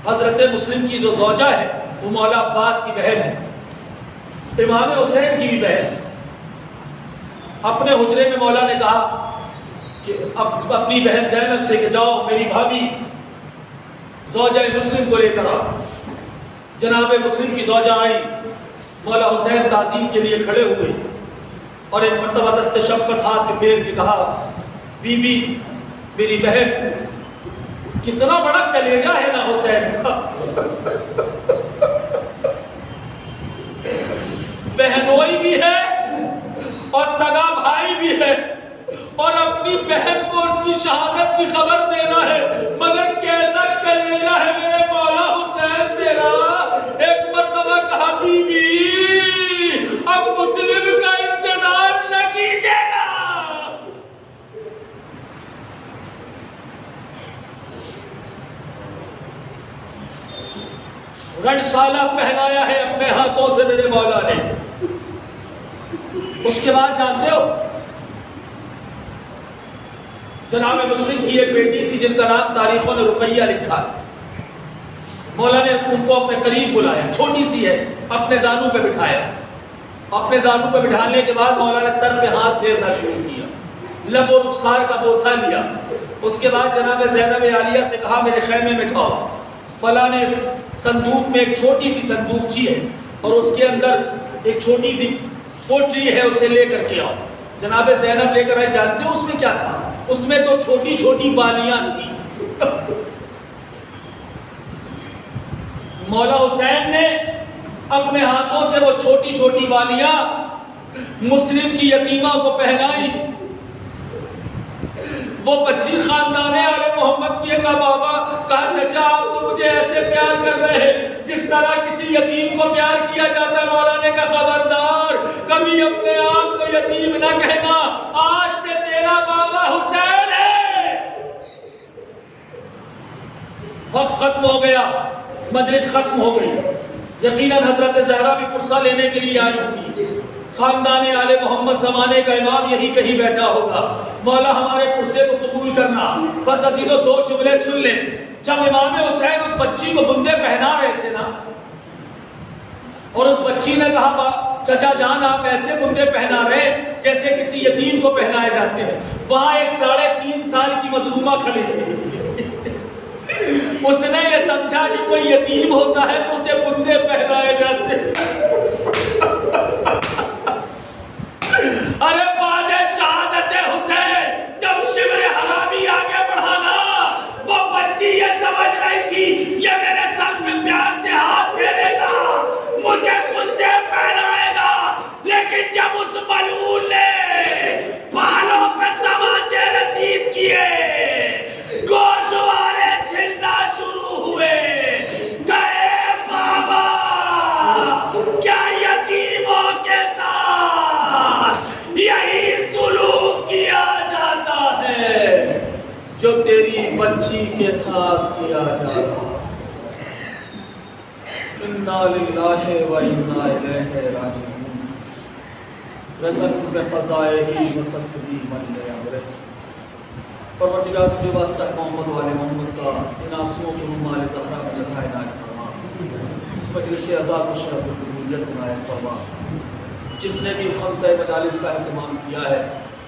حضرت مسلم کی جو زوجہ ہے وہ مولا عباس کی بہن ہے، امام حسین کی بھی بہن۔ اپنے حجرے میں مولا نے کہا کہ اب اپنی بہن زینب سے کہ جاؤ میری بھابھی زوجہ مسلم کو لے کر آؤ۔ جناب مسلم کی زوجہ آئی، مولا حسین تعظیم کے لیے کھڑے ہوئے اور ایک مرتبہ دست شفقت ہاتھ میں پھیر کے کہا بی بی میری بہن، کتنا بڑا کلیجہ ہے نا حسین کا، بہنوئی بھی ہے اور سگا بھائی بھی ہے، اور اپنی بہن کو اس کی شہادت کی خبر دینا ہے، مگر کیسا کلیجہ ہے میرے مولا حسین تیرا۔ ایک مرتبہ کہا بی بی اب مسلم کا انتظار نہ کیجیے گا، رنسالہ پہنایا ہے اپنے ہاتھوں سے میرے مولا نے۔ اس کے بعد جانتے ہو جناب مسلم کی ایک بیٹی تھی جن کا نام تاریخوں نے رقیہ لکھا ہے۔ مولا نے ان کو اپنے قریب بلایا، چھوٹی سی ہے، اپنے زانو پہ بٹھایا۔ اپنے زانو پہ بٹھانے کے بعد مولا نے سر پہ ہاتھ پھیرنا شروع کیا، لب و رخسار کا بوسہ لیا۔ اس کے بعد جناب زینب عالیہ سے کہا میرے خیمے میں کھاؤ، فلاں نے صندوق میں ایک چھوٹی سی صندوقچی ہے اور اس کے اندر ایک چھوٹی سی پوٹری ہے، اسے لے کر کے آؤ۔ جناب زینب لے کر آئے۔ جانتے ہو اس میں کیا تھا؟ اس میں تو چھوٹی چھوٹی بالیاں تھیں۔ مولا حسین نے اپنے ہاتھوں سے وہ چھوٹی چھوٹی بالیاں مسلم کی یتیمہ کو پہنائی۔ وہ بچی خاندان آل محمد کی کہا بابا، کہا چچا آپ تو مجھے ایسے پیار کر رہے ہیں جس طرح کسی یتیم کو پیار کیا جاتا ہے۔ مولا نے کہا خبردار، کبھی اپنے آپ کو یتیم نہ کہنا، آج سے تیرا بابا حسین ہے۔ وقت ختم ہو گیا، مجلس ختم ہو گئی۔ یقیناً حضرت زہرا بھی پرسہ لینے کے لیے آئی ہوگی۔ خاندان آل محمد زمانے کا امام یہی کہیں بیٹھا ہوگا۔ مولا ہمارے پرسے کو قبول کرنا۔ بس عزیزو دو جملے سن لیں۔ جب امام حسین اس بچی کو بندے پہنا رہے تھے نا، اور اس بچی نے کہا چچا جان آپ ایسے بندے پہنا رہے جیسے کسی یتیم کو پہنائے جاتے ہیں، وہاں ایک 3.5 سال کی مظلومہ کھڑی تھی۔ اس نے یہ سمجھا کہ کوئی یتیم ہوتا ہے تو اسے بندے پہنائے جاتے ہیں۔ ارے بعد شہادت حسین جب شبر حرامی آگے بڑھانا، وہ بچی یہ سمجھ رہی تھی یہ میرے سر میں پیار سے ہاتھ پھیرے گا، مجھے بندے پہنائے گا، لیکن جب اس ملعون نے بالوں پہ تماچے رسید کیے، گوشوارے چھلنا شروع ہوئے، گئے بابا کیا یتیموں کے ساتھ یہی سلوک کیا جاتا ہے جو تیری بچی کے ساتھ کیا جاتا ہے؟ انا للہ و انا الیہ راجعون۔ رزق بقضائہ و تسلیما لامرہ۔ پروردگار تجھے واسطہ محمد والے محمد کا ان آنسوؤں کو ہمارے زہرا میں جگہ عنایت فرما۔ اس مجلس سے عذاب و شرف و قبولیت عنایت فرما۔ جس نے بھی اس خمسہ مجالس کا اہتمام کیا ہے،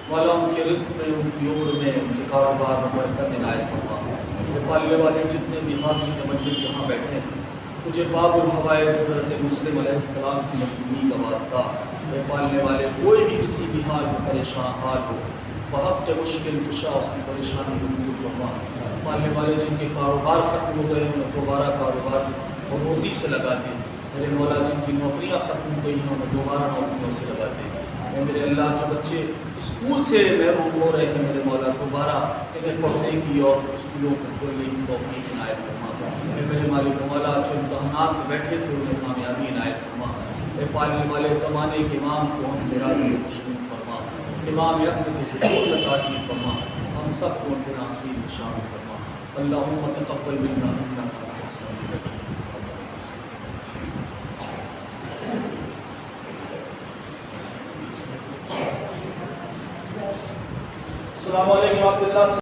مولا ان کے رزق میں، ان کی عمر میں، ان کے کاروبار میں برکت عنایت فرما۔ یہ پالنے والے جتنے بھی حاضرین مجلس یہاں بیٹھے ہیں، مجھے باب الحوائج حضرت مسلم علیہ السلام کی مظلومی کا واسطہ، یہ پالنے والے کوئی بھی کسی بھی حال میں پریشان حال ہو، وقت مشکل کشا اس کی پریشانی کو دور فرما۔ پالنے والے جن کے کاروبار ختم ہو گئے انہیں دوبارہ کاروبار اور روزی سے لگا دیں۔ میرے مولا جن کی نوکریاں ختم ہو گئی ہیں انہیں دوبارہ نوکریوں سے لگا دیں۔ اے میرے اللہ جو بچے اسکول سے محروم ہو رہے ہیں میرے مولا دوبارہ انہیں پڑھنے کی اور اسکولوں کو کھولنے کی توفیق عنایت فرما۔ اے میرے مالک مولا جو امتحانات میں بیٹھے تھے انہیں کامیابی عنایت فرما۔ اے پالنے والے زمانے کے امام کو ہم سے راضی و خوشنود فرما۔ امام یاسر کی خصوصیت عطا فرما، ہم سب کو ان کے ناصرین میں شامل فرما۔ اللہم تقبل منا انک انت السمیع العلیم۔ السلام علیکم ورحمۃ اللہ۔